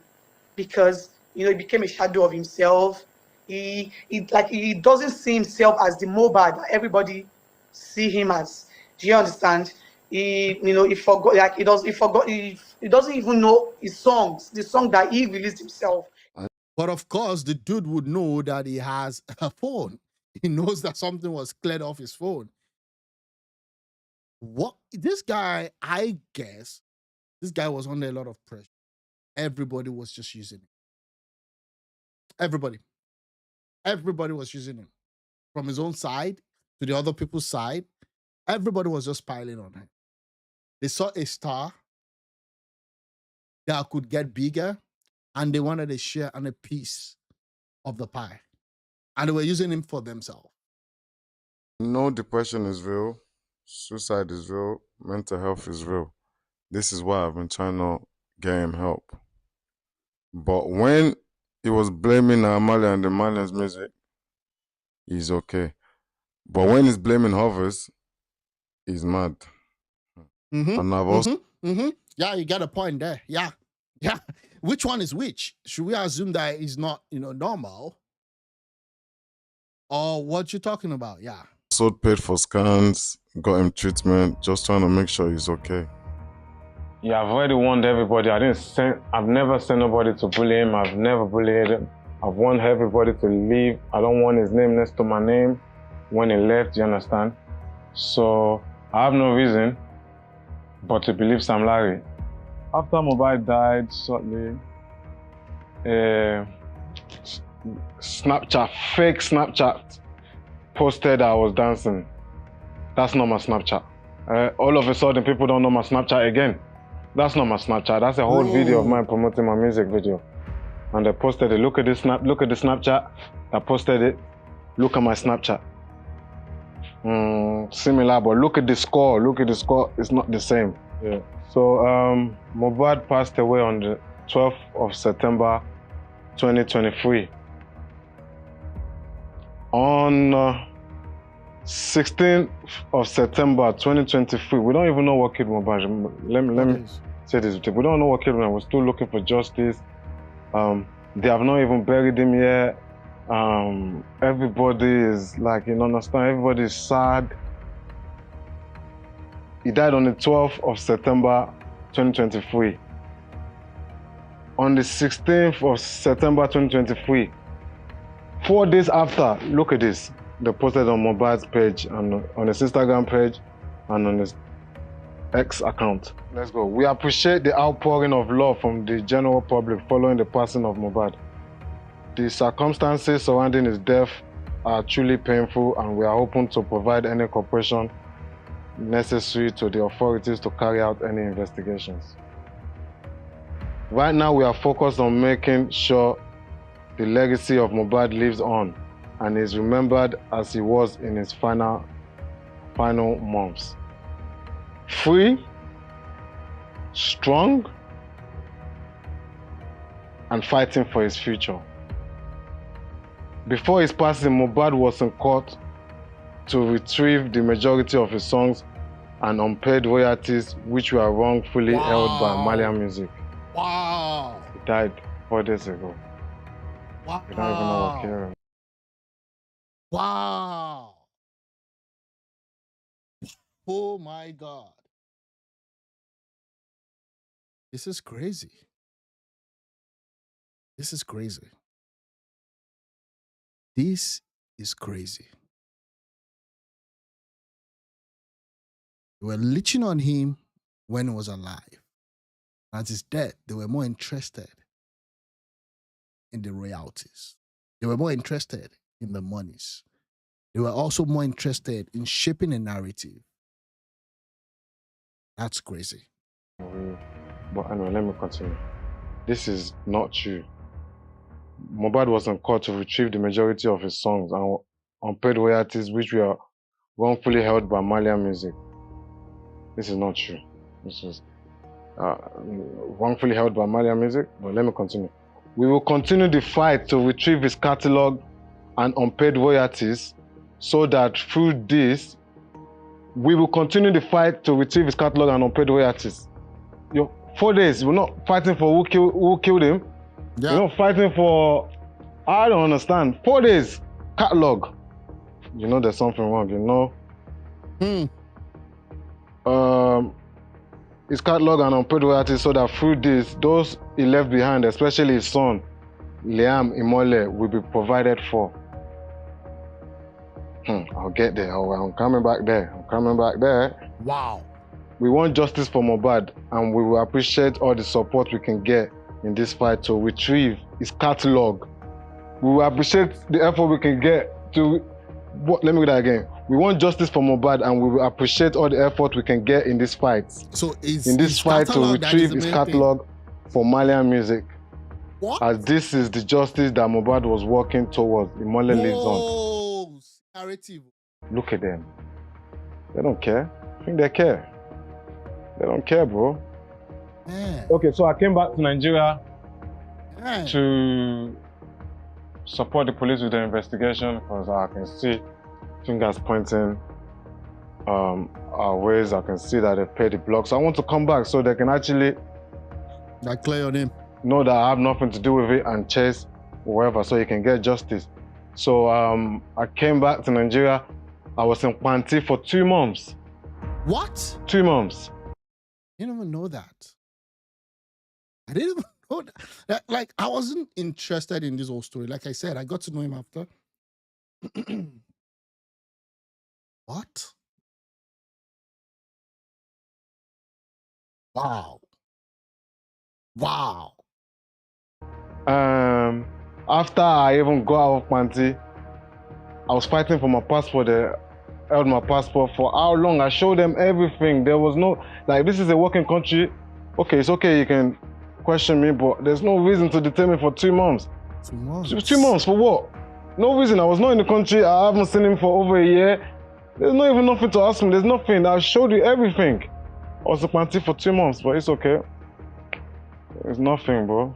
because he became a shadow of himself. He doesn't see himself as the Mohbad that everybody see him as. Do you understand? He forgot, he doesn't even know his songs, the song that he released himself. But of course, the dude would know that he has a phone. He knows that something was cleared off his phone. What this guy, I guess, this guy was under a lot of pressure. Everybody was just using it. Everybody was using him. From his own side to the other people's side, everybody was just piling on him. They saw a star that could get bigger, and they wanted a share and a piece of the pie. And they were using him for themselves. No, depression is real. Suicide is real. Mental health is real. This is why I've been trying to get him help. But when he was blaming Marley and the Malians' music, he's okay. But when he's blaming others, he's mad. And I've also... Yeah, you got a point there. Yeah. Which one is which? Should we assume that he's not, normal? Or what you talking about? Yeah. So paid for scans, got him treatment, just trying to make sure he's okay. Yeah, I've already warned everybody. I've never sent nobody to bully him. I've never bullied him. I've warned everybody to leave. I don't want his name next to my name when he left, you understand? So I have no reason but to believe Sam Larry. After Mohbad died shortly, fake Snapchat posted I was dancing. That's not my Snapchat. All of a sudden, people don't know my Snapchat again. That's not my Snapchat. That's a whole video of mine promoting my music video. And they posted it. Look at the Snapchat. I posted it. Look at my Snapchat. Similar, but look at the score. It's not the same. Yeah. So Mohbad passed away on the 12th of September 2023. On 16th of September 2023, we don't even know what killed Mohbad. Let me say this. We don't know what killed him. We're still looking for justice. They have not even buried him yet. Everybody is like, you understand, everybody is sad. He died on the 12th of September 2023. On the 16th of September 2023, 4 days after, look at this, they posted on Mohbad's page and on his Instagram page and on his X account. Let's go. We appreciate the outpouring of love from the general public following the passing of Mohbad. The circumstances surrounding his death are truly painful, and we are open to provide any cooperation necessary to the authorities to carry out any investigations. Right now, we are focused on making sure the legacy of Mohbad lives on and is remembered as he was in his final months. Free, strong, and fighting for his future. Before his passing, Mohbad was in court to retrieve the majority of his songs and unpaid royalties which were wrongfully held by Marley Music. Wow. He died 4 days ago. Wow. We don't even know what killed him. Wow. Oh my God. This is crazy. This is crazy. This is crazy. They were leeching on him when he was alive. At his death, they were more interested in the royalties. They were more interested in the monies. They were also more interested in shaping a narrative. That's crazy. But anyway, let me continue. This is not true. Mohbad was in court to retrieve the majority of his songs and unpaid royalties which were wrongfully held by Marley Music. This is not true. This is wrongfully held by Marley Music, but let me continue. We will continue the fight to retrieve his catalog and unpaid royalties so that through this, we will continue the fight to retrieve his catalog and unpaid royalties. 4 days, we're not fighting for who killed him. Yeah. We're not fighting for, I don't understand. 4 days, catalog. You know there's something wrong, you know? His catalog and unpaid royalties so that through this, those he left behind, especially his son, Liam Imole, will be provided for. I'll get there. I'm coming back there. Wow. We want justice for Mohbad, and we will appreciate all the support we can get in this fight to retrieve his catalog. We will appreciate the effort we can get to... Let me do that again. We want justice for Mohbad, and we will appreciate all the effort we can get in this fight. So in this fight to retrieve his catalog for Marley Music. What? As this is the justice that Mohbad was working towards. Imole lives on. Narrative. Look at them. They don't care. I think they care. They don't care, bro. Man. Okay, so I came back to Nigeria Man. to support the police with the investigation because I can see fingers pointing our ways. I can see that they've paid the blocks. I want to come back so they can actually clear on him. Know that I have nothing to do with it and chase whoever so he can get justice. So I came back to Nigeria. I was in Panti for 2 months. What? 2 months. I didn't even know that. I didn't even know that. Like, I wasn't interested in this whole story. Like I said, I got to know him after. What? Wow. Wow. After I even got out of Panti, I was fighting for my passport. They held my passport for how long? I showed them everything. There was no, like, this is a working country. Okay, it's okay, you can question me, but there's no reason to detain me for 2 months. 2 months? 2 months for what? No reason. I was not in the country. I haven't seen him for over a year. There's not even nothing to ask him. There's nothing. I showed you everything. I was in Panti for 2 months, but it's okay. There's nothing, bro.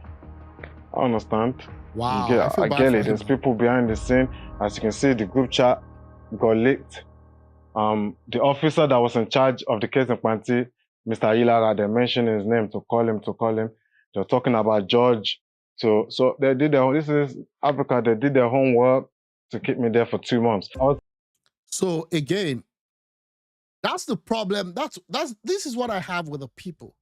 I understand. Wow. I get it. There's people behind the scene. As you can see, the group chat got leaked. The officer that was in charge of the case in Panti, Mr. Ilara, they mentioned his name to call him. They were talking about George So they did this is Africa, they did their homework to keep me there for 2 months. So again, that's the problem. This is what I have with the people.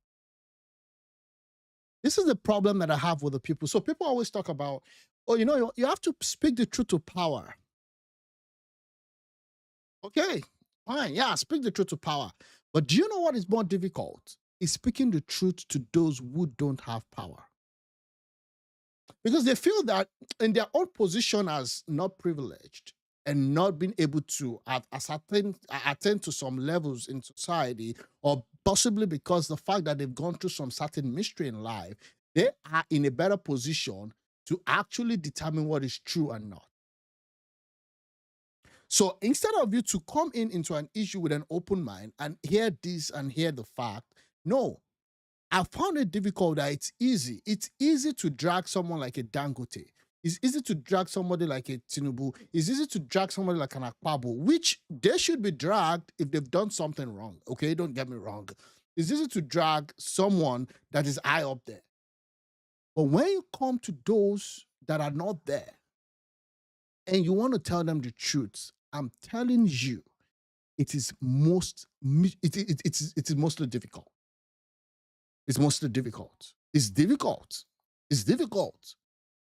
This is the problem that I have with the people. So people always talk about, oh, you have to speak the truth to power. Okay, fine. Yeah, speak the truth to power. But do you know what is more difficult? Is speaking the truth to those who don't have power. Because they feel that in their own position as not privileged and not being able to attend to some levels in society, or possibly because the fact that they've gone through some certain mystery in life, they are in a better position to actually determine what is true and not. So instead of you to come into an issue with an open mind and hear this and hear the fact, no, I found it difficult that it's easy. It's easy to drag someone like a Dangote. It's easy to drag somebody like a Tinubu. It's easy to drag somebody like an Akpabo, which they should be dragged if they've done something wrong. Okay, don't get me wrong. It's easy to drag someone that is high up there. But when you come to those that are not there and you want to tell them the truth, I'm telling you, it is mostly difficult. It's mostly difficult. It's difficult. It's difficult.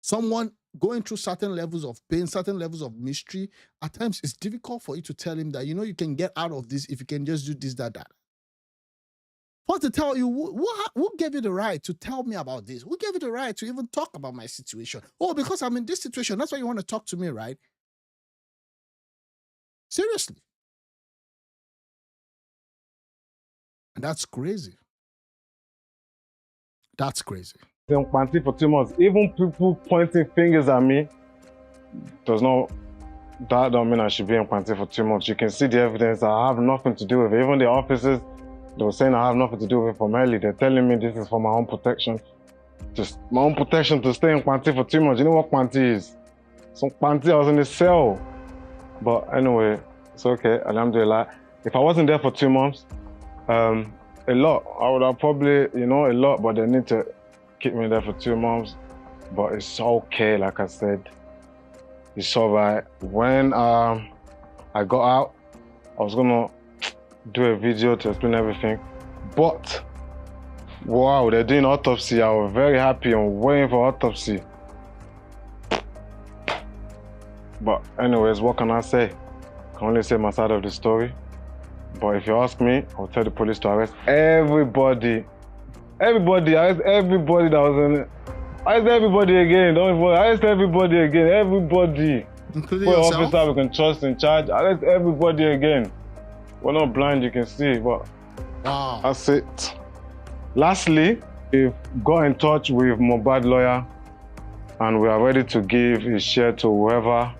Someone going through certain levels of pain, certain levels of mystery, at times it's difficult for you to tell him that, you can get out of this if you can just do this, that. What to tell you, who gave you the right to tell me about this? Who gave you the right to even talk about my situation? Oh, because I'm in this situation, that's why you want to talk to me, right? Seriously. And that's crazy. That's crazy. Panty for 2 months. Even people pointing fingers at me that don't mean I should be in Panty for 2 months. You can see the evidence. I have nothing to do with it. Even the officers, they were saying I have nothing to do with it from early. They're telling me this is for my own protection. Just my own protection to stay in Panty for 2 months. You know what Panty is? Some Panty, I was in the cell. But anyway, it's okay. Alhamdulillah. If I wasn't there for 2 months, a lot. I would have probably, a lot, but they need to keep me there for 2 months. But it's okay, like I said. It's all right. When I got out, I was gonna do a video to explain everything. But, wow, they're doing autopsy. I was very happy and waiting for autopsy. But anyways, what can I say? I can only say my side of the story. But if you ask me, I'll tell the police to arrest everybody. Arrest everybody that was in it. Arrest everybody again. Don't worry. Arrest everybody again. Everybody. Including yourself? officer we can trust in charge. Arrest everybody again. We're not blind, you can see, but wow. That's it. Lastly, we've got in touch with Mohbad lawyer and we are ready to give his share to whoever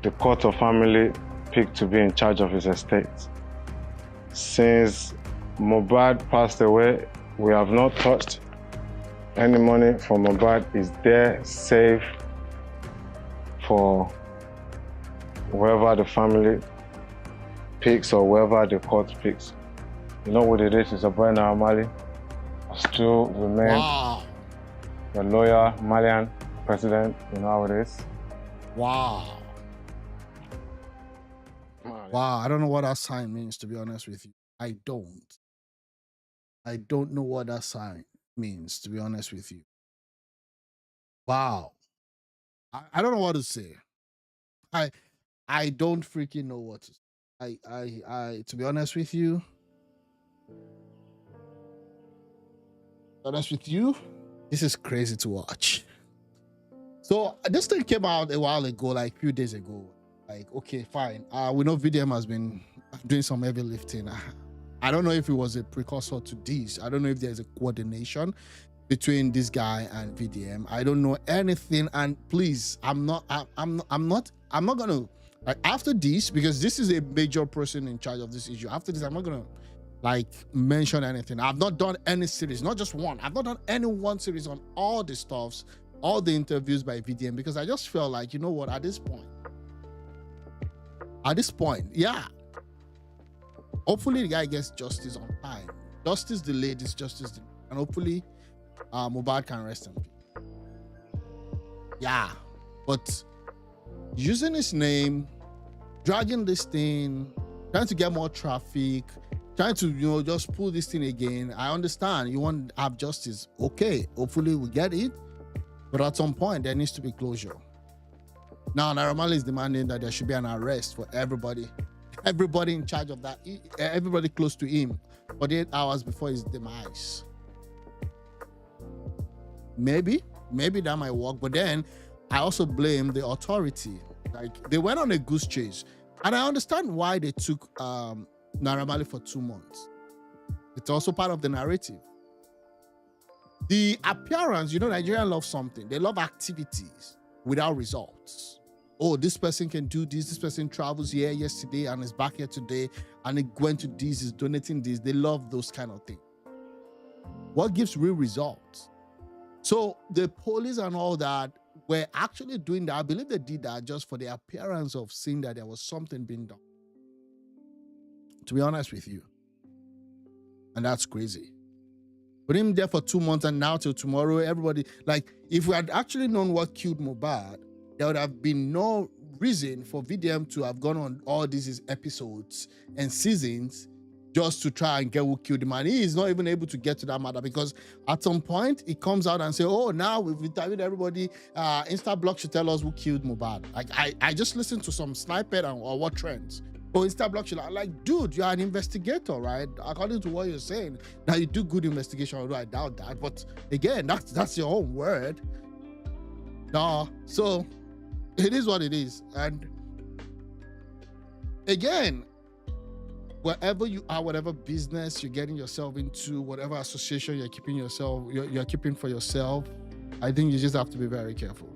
the court or family picked to be in charge of his estate. Since Mohbad passed away, we have not touched any money from Mohbad. Is there safe for whoever the family picks or whoever the court picks. You know what it is? It's a boy Naira Marley. I still remain the lawyer, Malian president. You know how it is. Wow. Wow, I don't know what that sign means, to be honest with you. I don't know what that sign means, to be honest with you. Wow. I don't know what to say. I don't freaking know what to say. I to be honest with you, this is crazy to watch. So this thing came out a while ago, like a few days ago. Like, okay, fine. We know VDM has been doing some heavy lifting. I don't know if it was a precursor to this. I don't know if there's a coordination between this guy and VDM. I don't know anything. And please, I'm not gonna, like, after this, because this is a major person in charge of this issue. After this, I'm not gonna like mention anything. I've not done any series, not just one. I've not done any one series on all the stuffs, all the interviews by VDM, because I just felt like, you know what, at this point, yeah, hopefully the guy gets justice on time. Justice delayed is justice delayed. And hopefully Mohbad can rest in peace. Yeah, but using his name, dragging this thing, trying to get more traffic, trying to, just pull this thing again. I understand you want to have justice. Okay, hopefully we get it. But at some point, there needs to be closure. Now, Naira Marley is demanding that there should be an arrest for everybody in charge of that, everybody close to him 48 hours before his demise. Maybe that might work. But then I also blame the authority. Like, they went on a goose chase. And I understand why they took Naira Marley for 2 months. It's also part of the narrative. The appearance, Nigerians love something. They love activities without results. Oh, this person can do this. This person travels here yesterday and is back here today, and he went to this, is donating this. They love those kind of things. What gives real results? So the police and all that were actually doing that. I believe they did that just for the appearance of seeing that there was something being done. To be honest with you. And that's crazy. Put him there for 2 months, and now till tomorrow, everybody, like, if we had actually known what killed Mohbad, there would have been no reason for VDM to have gone on all these episodes and seasons just to try and get who killed him. And he is not even able to get to that matter, because at some point he comes out and say, oh, now we've interviewed everybody. Instablock should tell us who killed Mohbad. Like, I just listened to some snippet or what trends. Oh, Instablock should, like, dude, you're an investigator, right? According to what you're saying, now you do good investigation, although I doubt that. But again, that's your own word. No, so it is what it is. And again, wherever you are, whatever business you're getting yourself into, whatever association you're keeping you're keeping for yourself, I think you just have to be very careful.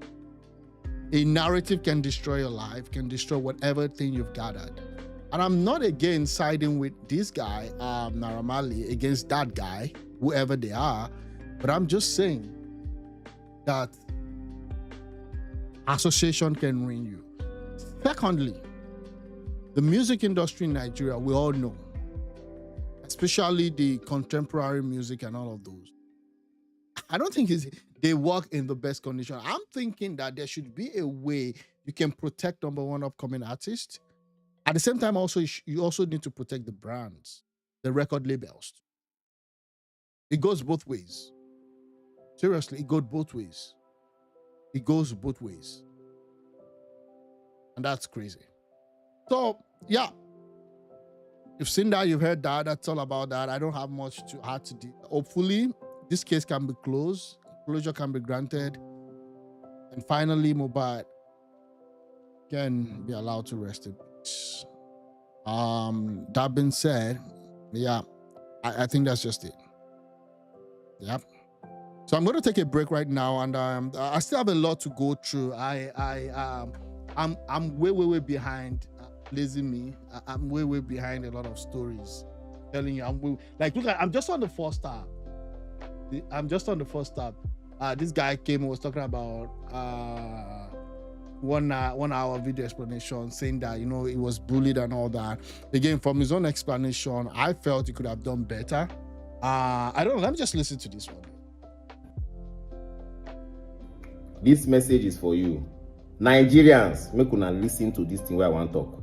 A narrative can destroy your life, can destroy whatever thing you've gathered. And I'm not again siding with this guy, Naira Marley, against that guy, whoever they are, but I'm just saying that association can ruin you. Secondly, the music industry in Nigeria, we all know, especially the contemporary music and all of those, I don't think they work in the best condition. I'm thinking that there should be a way you can protect number one upcoming artists. At the same time, also you also need to protect the brands, the record labels. It goes both ways. Seriously, it goes both ways. It goes both ways. And that's crazy. So, yeah. You've seen that, you've heard that, that's all about that. I don't have much to add to this. Hopefully, this case can be closed, closure can be granted, and finally, Mohbad can be allowed to rest in peace. That being said, yeah, I think that's just it. Yep. So I'm going to take a break right now, and I still have a lot to go through. I'm way behind. Lazy me. I'm way behind a lot of stories. Telling you, I'm just on the first tab. This guy came and was talking about 1 hour video explanation, saying that he was bullied and all that. Again, from his own explanation, I felt he could have done better. I don't know. Let me just listen to this one. This message is for you, Nigerians. Make una listen to this thing where I want to talk.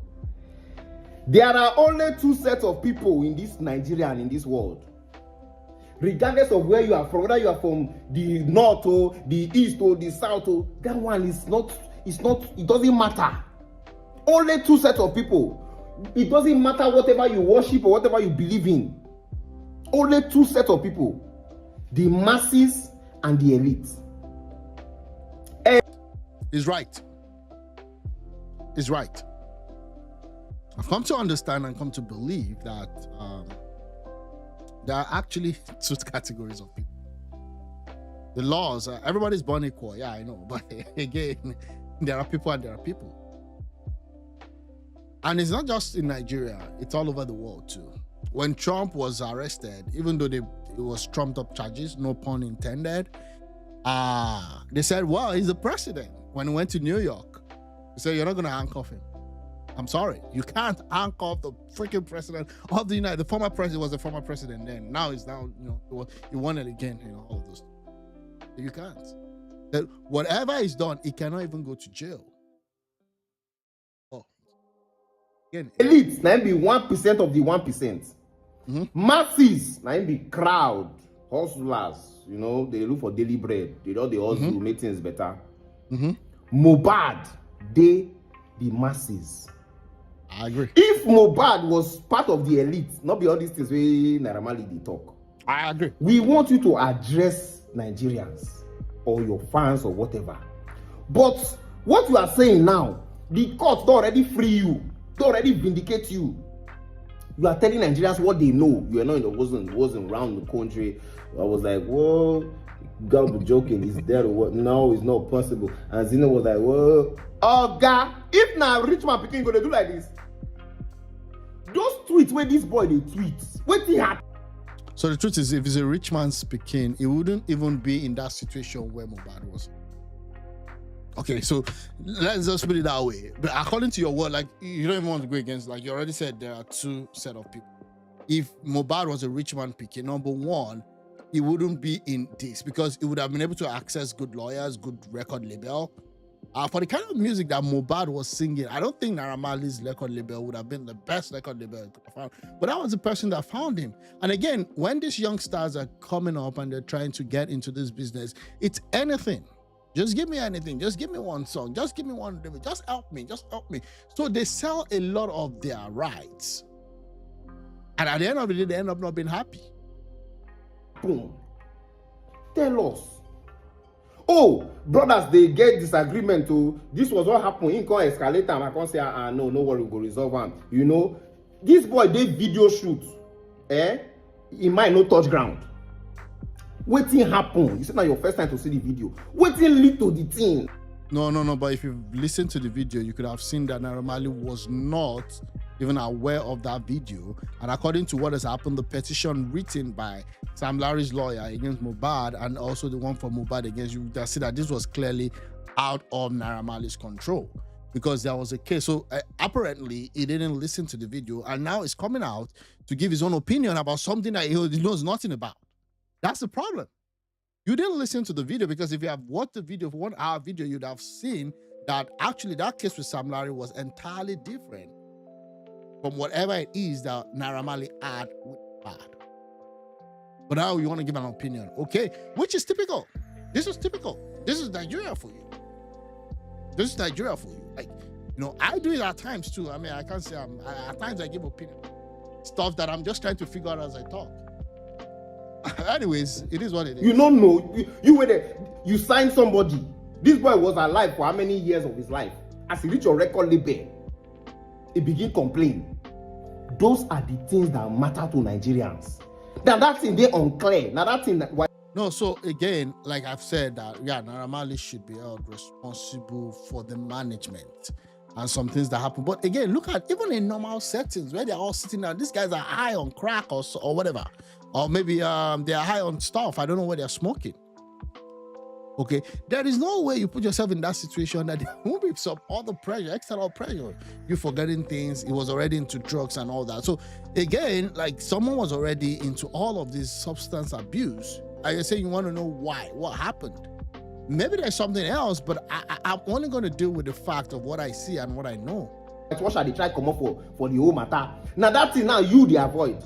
There are only 2 sets of people in this Nigeria and in this world. Regardless of where you are from, whether you are from the north or the east or the south, or that one is not. It doesn't matter. Only 2 sets of people. It doesn't matter whatever you worship or whatever you believe in. Only 2 sets of people. The masses and the elite. He's right. He's right. I've come to understand and come to believe that there are actually 2 categories of people. The laws, everybody's born equal. Yeah, I know. But again, there are people and there are people. And it's not just in Nigeria, it's all over the world too. When Trump was arrested, even though it was trumped up charges, no pun intended, they said, well, he's the president. When he went to New York, they said, you're not going to handcuff him. I'm sorry, you can't handcuff the freaking president of the United. The former president was the former president then. Now he's now, he won it again, all of those. You can't. That whatever is done, he cannot even go to jail. Oh, again, elite now be 1% of the 1%. Masses now be crowd, hustlers. You know, they look for daily bread. They know they hustle, make things better. Mohbad, they the masses. I agree. If Mohbad was part of the elite, not be all these things we Naira Marley they talk. I agree. We want you to address Nigerians or your fans or whatever. But what you are saying now, the court don't already free you, don't already vindicate you. You are telling Nigerians what they know. You are not in the wasn't around the country. I was like, whoa, you gotta be joking. Is there or what? No, it's not possible. And Zeno was like, whoa, oh God, if now rich man picking gonna do like this, those tweets where this boy they tweet, what he had. So the truth is, if it's a rich man speaking, he wouldn't even be in that situation where Mohbad was. Okay, so let's just put it that way. But according to your word, like, you don't even want to go against, like you already said, there are two set of people. If Mohbad was a rich man picking, number one, he wouldn't be in this because he would have been able to access good lawyers, good record label. For the kind of music that Mohbad was singing, I don't think Naira Marley's record label would have been the best record label I could have found. But that was the person that found him. And again, when these young stars are coming up and they're trying to get into this business, it's anything. Just give me anything. Just give me one song. Just give me one. Just help me. Just help me. So they sell a lot of their rights. And at the end of the day, they end up not being happy. Boom. Tell us. Oh, brothers, they get disagreement. This was what happened. He can't escalate and I can't say, no worry, we go resolve them. You know, this boy did video shoot. He might not touch ground. Waiting happen. You said now your first time to see the video. Waiting lead to the thing. No. But if you listen to the video, you could have seen that Naira Marley was not even aware of that video. And according to what has happened, the petition written by Sam Larry's lawyer against Mohbad and also the one for Mohbad against you, that see that this was clearly out of Naira Marley's control because there was a case. So apparently he didn't listen to the video and now it's coming out to give his own opinion about something that he knows nothing about. That's the problem. You didn't listen to the video because if you have watched the video for 1 hour video, you'd have seen that actually that case with Sam Larry was entirely different from whatever it is that Naira Marley had with Mohbad. But now you want to give an opinion, okay? Which is typical. This is typical. This is Nigeria for you. This is Nigeria for you. Like, you know, I do it at times too. I mean, I can't say at times I give opinion. Stuff that I'm just trying to figure out as I talk. Anyways, it is what it is. You don't know. You were there. You signed somebody. This boy was alive for how many years of his life? As he reached your record label, he began complaining. Those are the things that matter to Nigerians. Now that thing they unclear. Now that thing that why. No, so again, like I've said, that Naira Marley should be held responsible for the management and some things that happen. But again, look at even in normal settings where they're all sitting down. These guys are high on crack or whatever, or maybe they are high on stuff. I don't know what they're smoking. Okay, there is no way you put yourself in that situation that there won't be some other pressure, external pressure. You forgetting things. He was already into drugs and all that. So again, like someone was already into all of this substance abuse. And you're saying you want to know why, what happened. Maybe there's something else, but I'm only going to deal with the fact of what I see and what I know. What shall they try to come up for the whole matter? Now that thing now you they avoid.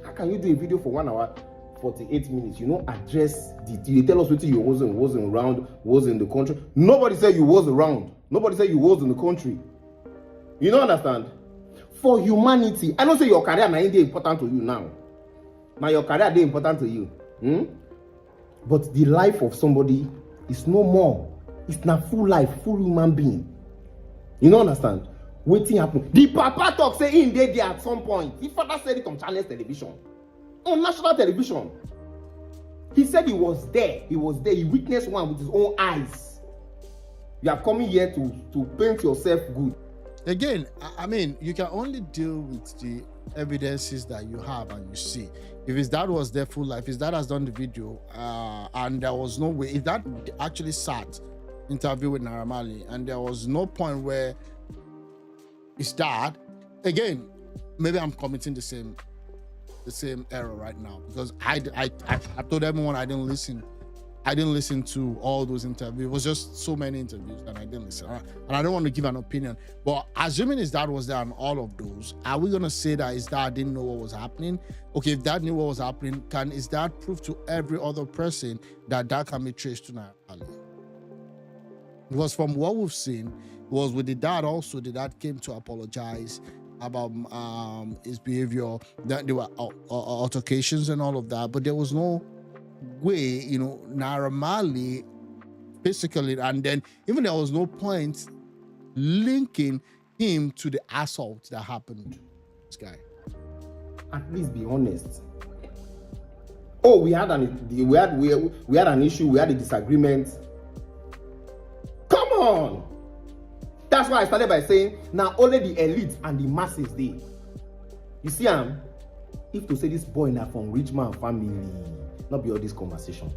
How can you do a video for 1 hour? 48 minutes, you know, address you tell us what you wasn't around, was in the country. Nobody said you was around. Nobody said you was in the country. You don't understand? For humanity, I don't say your career now ain't important to you now. Now your career is important to you. But the life of somebody is no more. It's not full life, full human being. You don't understand? Waiting happen. The papa talk say in there at some point. His father said it on Channels television. On national television. He said he was there. He was there. He witnessed one with his own eyes. You are coming here to paint yourself good. Again, I mean, you can only deal with the evidences that you have and you see. If his dad was there full life, his dad has done the video, and there was no way, if that actually sat interview with Naira Marley, and there was no point where his dad, again, maybe I'm committing the same error right now because I told everyone I didn't listen. I didn't listen to all those interviews. It was just so many interviews that I didn't listen. And I don't want to give an opinion. But assuming his dad was there on all of those, are we going to say that his dad didn't know what was happening? Okay, if dad knew what was happening, can his dad prove to every other person that that can be traced to Naira? Because from what we've seen, it was with the dad also, the dad came to apologize about his behavior, that there were altercations and all of that, but there was no way, you know, Naira Marley physically, and then even there was no point linking him to the assault that happened to this guy. At least be honest. Oh, we had an issue, we had a disagreement. Come on. That's why I started by saying now only the elite and the masses they. You see, if to say this boy now from rich man family, not be all this conversation.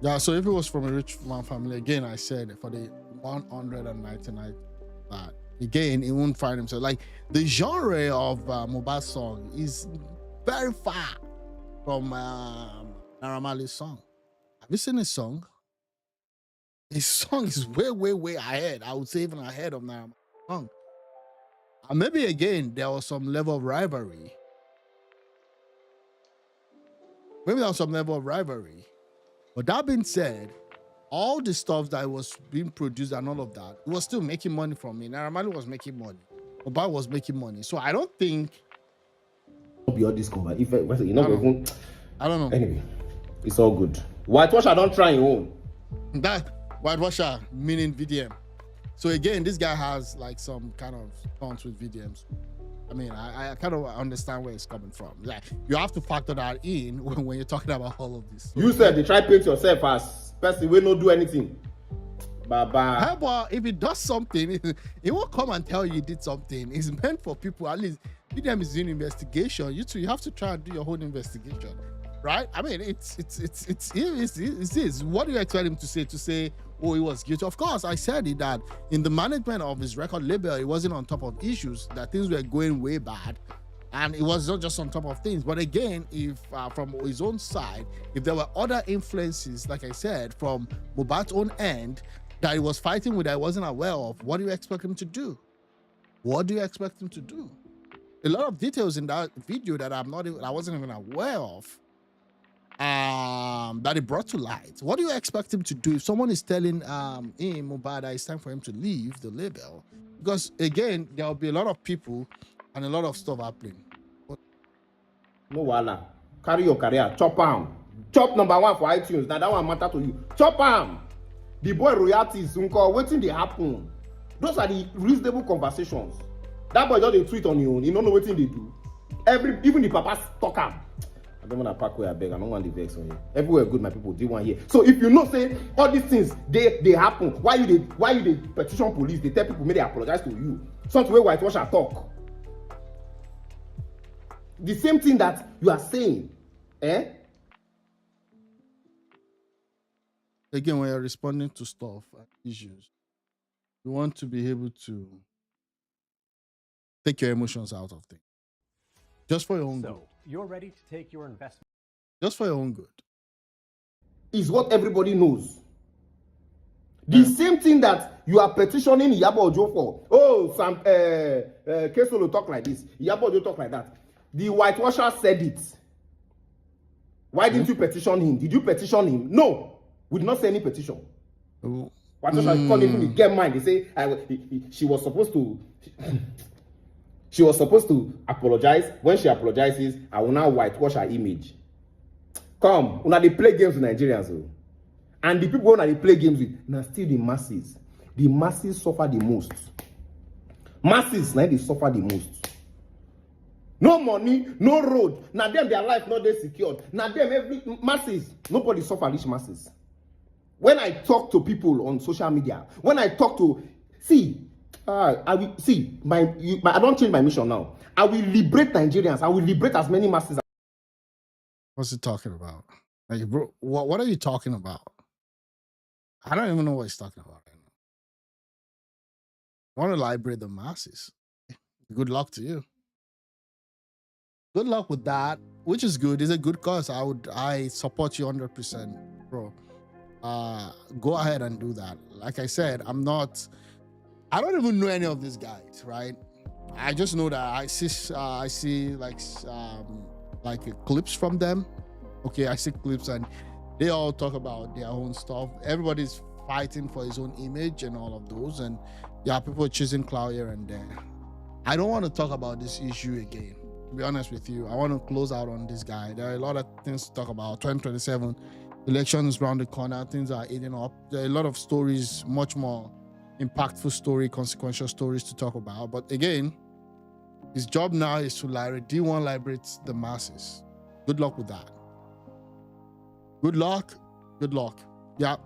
Yeah, so if it was from a rich man family, again, I said for the 199 that again, he won't find himself. Like the genre of Mohbad's song is very far from Naira Marley's song. Have you seen his song? His song is way ahead. I would say even ahead of Naira Marley's song. And maybe again, there was some level of rivalry. Maybe there was some level of rivalry. But that being said, all the stuff that was being produced and all of that, it was still making money from me. Naira Marley was making money. Mohbad was making money. So I don't think... Be all this conversation. If you know, I don't know. Anyway, it's all good. Whitewasher don't try your own. That whitewasher meaning VDM. So again, this guy has like some kind of stunts with VDMs. I mean, I kind of understand where it's coming from. Like you have to factor that in when you're talking about all of this. So, you said they try to paint yourself as person will not do anything. Bye-bye. However, if he does something, he won't come and tell you he did something. It's meant for people. At least VDM is doing investigation. You too, you have to try and do your own investigation, right? I mean, it's what do you expect him to say? To say, oh, he was guilty. Of course, I said it that in the management of his record label, he wasn't on top of issues, that things were going way bad. And it was not just on top of things. But again, if from his own side, if there were other influences, like I said, from Mohbad's own end, that he was fighting with that I wasn't aware of, what do you expect him to do? What do you expect him to do? A lot of details in that video that I wasn't even aware of, that he brought to light. What do you expect him to do if someone is telling him, Mohbad, that it's time for him to leave the label? Because again, there will be a lot of people and a lot of stuff happening. No wala. Carry your career. Chop am. Chop #1 for iTunes. Now that one matter to you. Chop am. The boy royalties, waiting they happen. Those are the reasonable conversations. That boy just a tweet on you. You don't know what they do. Even the papas talk am. I don't want to pack where I beg. I don't want the vex on you. Everywhere good, my people. They want here. So if you know, say all these things they happen. Why you they petition police? They tell people may they apologize to you. Something where whitewasher talk. The same thing that you are saying, eh? Again, when you're responding to stuff and issues, you want to be able to take your emotions out of things. Just for your own good. You're ready to take your investment. Just for your own good. Is what everybody knows. The same thing that you are petitioning Iyabo Ojo for. Oh, some Kesolo talk like this. Iyabo Ojo talk like that. The whitewasher said it. Why didn't you petition him? Did you petition him? No. We did not say any petition. Whitewasher called him get mine. They say she was supposed to she was supposed to apologize. When she apologizes, I will now whitewash her image. Come, una they play games with Nigerians. Oh. And the people that they play games with, now still the masses. The masses suffer the most. Masses, now they suffer the most. No money, no road. Now them, their life not they secured. Now them, masses, nobody suffer rich masses. When I talk to people on social media, when I talk to, I will see I don't change my mission now. I will liberate Nigerians. I will liberate as many masses. What's he talking about? Like, bro, what are you talking about? I don't even know what he's talking about right now. I want to liberate the masses. Good luck to you. Good luck with that, which is good. It's a good cause. I support you 100%, bro. go ahead and do that. Like I said, I don't even know any of these guys, right? I just know that I see like clips from them. Okay, I see clips and they all talk about their own stuff. Everybody's fighting for his own image and all of those, and yeah, people are chasing clout here and there. I don't want to talk about this issue again. To be honest with you, I want to close out on this guy. There are a lot of things to talk about. 2027 elections around the corner. Things are eating up. There are a lot of stories, much more impactful story, consequential stories to talk about. But again, his job now is to liberate the masses. Good luck with that. Good luck. Good luck. Yeah.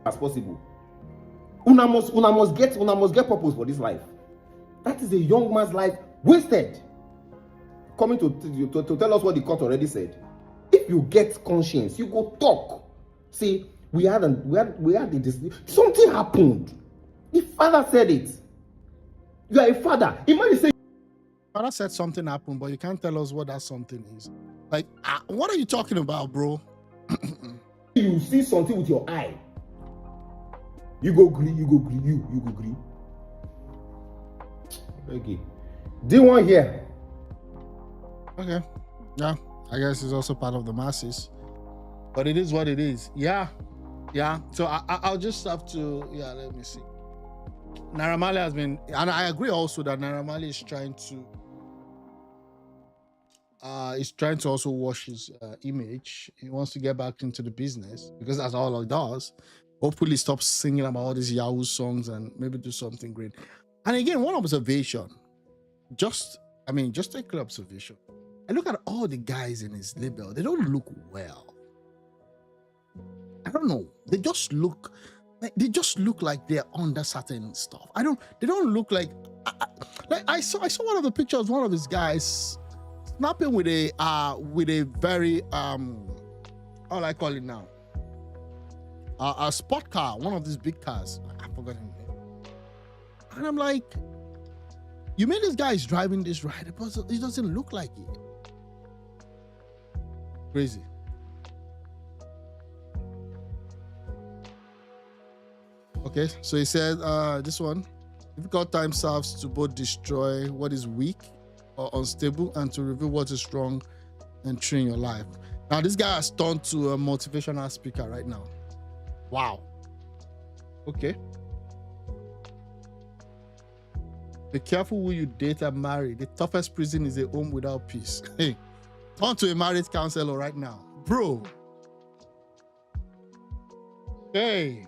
As possible. Una must get purpose for this life. That is a young man's life wasted. Coming to tell us what the court already said. If you get conscience, you go talk. See, we had something happened. The father said it. You are a father. Imagine saying, father said something happened, but you can't tell us what that something is. Like, what are you talking about, bro? You see something with your eye. You go agree. You go agree. Okay. Do you want here? Okay. Yeah. I guess it's also part of the masses. But it is what it is. Yeah. Yeah. So I'll just have to, let me see. Naira Marley has been, and I agree also that Naira Marley is trying to also wash his image. He wants to get back into the business because that's all he does. Hopefully stop singing about all these Yahoo songs and maybe do something great. And again, one observation, just a clear observation. I look at all the guys in his label, they don't look well. I don't know. They just look like they're under certain stuff. They don't look like I saw one of the pictures, one of his guys snapping with a very how do I call it now? A sport car, one of these big cars. I forgot his name. And I'm like, you mean this guy is driving this ride? It doesn't look like it. Crazy. Okay, so he said this one, difficult time serves to both destroy what is weak or unstable and to reveal what is strong and true in your life. Now, this guy has turned to a motivational speaker right now. Wow. Okay. Be careful who you date and marry. The toughest prison is a home without peace. Hey, turn to a marriage counselor right now. Bro. Hey.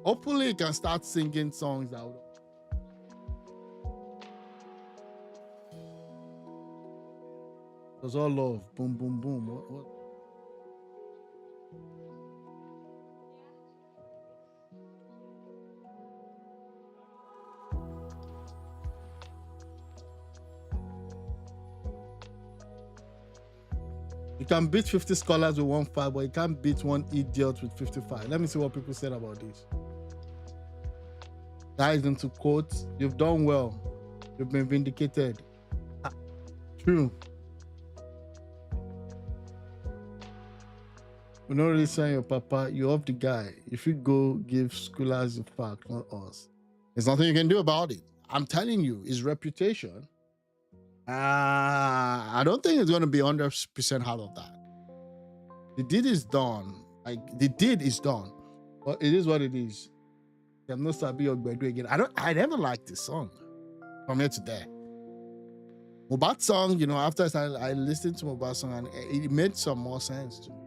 Hopefully you can start singing songs out. It was all love. Boom, boom, boom. What? You can beat 50 scholars with 1 5, but you can't beat one idiot with 55. Let me see what people said about this. Guys, into quotes, you've done well. You've been vindicated. True. We don't really sign your papa. You off the guy. If you go give scholars the fact, not us. There's nothing you can do about it. I'm telling you, his reputation. I don't think it's going to be 100% out of that. The deed is done. Like, the deed is done. But it is what it is. I'm not Sabi or Gbedu again. I never liked this song from here to there. Mohbad's song, after I listened to Mohbad's song and it made some more sense to me.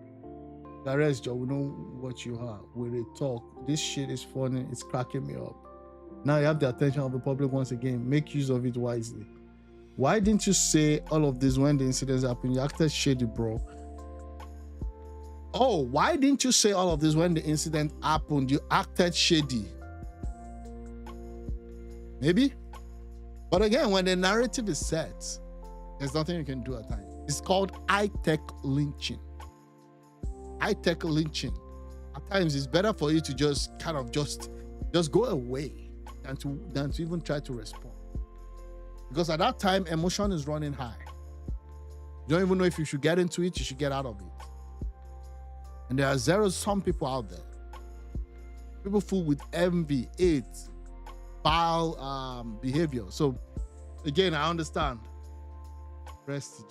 The rest, Joe, we know what you are. We they talk. This shit is funny. It's cracking me up. Now you have the attention of the public once again. Make use of it wisely. Why didn't you say all of this when the incidents happened? You acted shady, bro. Oh, why didn't you say all of this when the incident happened? You acted shady. Maybe. But again, when the narrative is set, there's nothing you can do at times. It's called high-tech lynching. High-tech lynching. At times, it's better for you to just go away than to even try to respond. Because at that time, emotion is running high. You don't even know if you should get into it, you should get out of it. And there are zero-sum people out there. People full with envy, hate, vile behavior. So, again, I understand. Rest.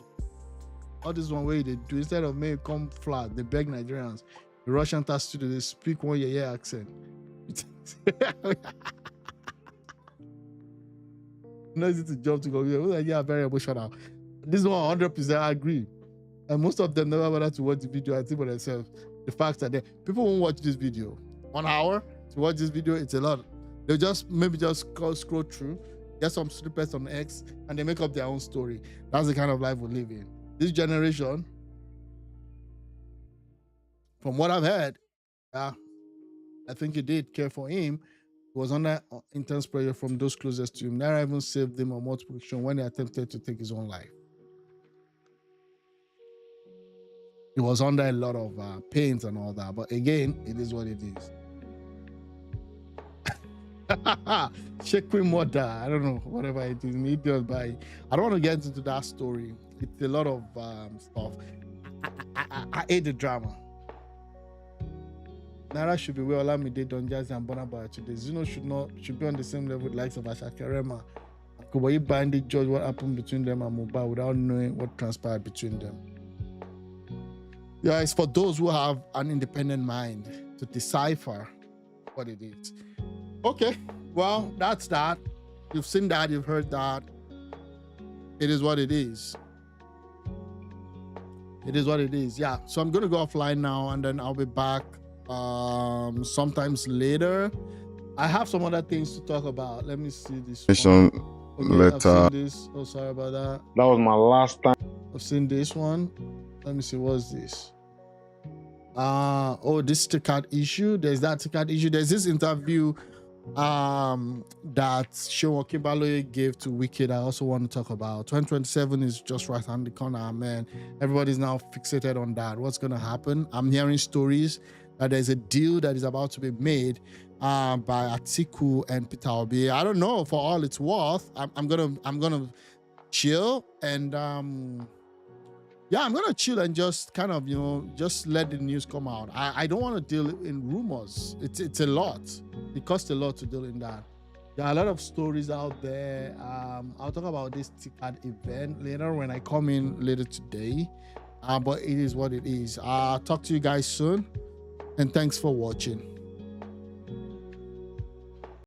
All this one way they do, instead of me come flat, they beg Nigerians. The Russian task studio, they speak one yeah accent. Not easy to jump to go. Yeah, very emotional. This one 100% I agree. And most of them never bother to watch the video. I think for themselves. The fact that people won't watch this video. 1 hour to watch this video, it's a lot. They'll just maybe just scroll through, get some snippets on X, and they make up their own story. That's the kind of life we live in. This generation, from what I've heard, I think he did care for him. He was under intense pressure from those closest to him. Naira even saved him on multiple occasions when he attempted to take his own life. He was under a lot of pains and all that. But again, it is what it is. Shaking mother, I don't know, whatever it is. Maybe I don't want to get into that story. It's a lot of stuff. I hate the drama. Naira should be where Olamide, Don Jazzy, and Bonaba today. Zeno should be on the same level with the likes of Ashakerema. Kubayi Bandi judge what happened between them and Mobile without knowing what transpired between them. Yeah, it's for those who have an independent mind to decipher what it is. Okay, well, that's that. You've seen that, you've heard that. It is what it is. It is what it is. Yeah, so I'm going to go offline now and then I'll be back sometimes later. I have some other things to talk about. Let me see this one. Okay, I've seen this. Oh, sorry about that. That was my last time. I've seen this one. Let me see, what's this? Oh, this ticket issue. There's that ticket issue. There's this interview that Seun Okinbaloye gave to Wike I also want to talk about. 2027 is just right around the corner, man. Everybody's now fixated on that. What's gonna happen? I'm hearing stories that there's a deal that is about to be made by Atiku and Peter Obi. I don't know, for all it's worth. I'm gonna chill and yeah, I'm gonna chill and just kind of, you know, just let the news come out. I don't want to deal in rumors. It's a lot. It costs a lot to deal in that. There are a lot of stories out there. I'll talk about this ticket event later when I come in later today. But it is what it is. I'll talk to you guys soon, and thanks for watching.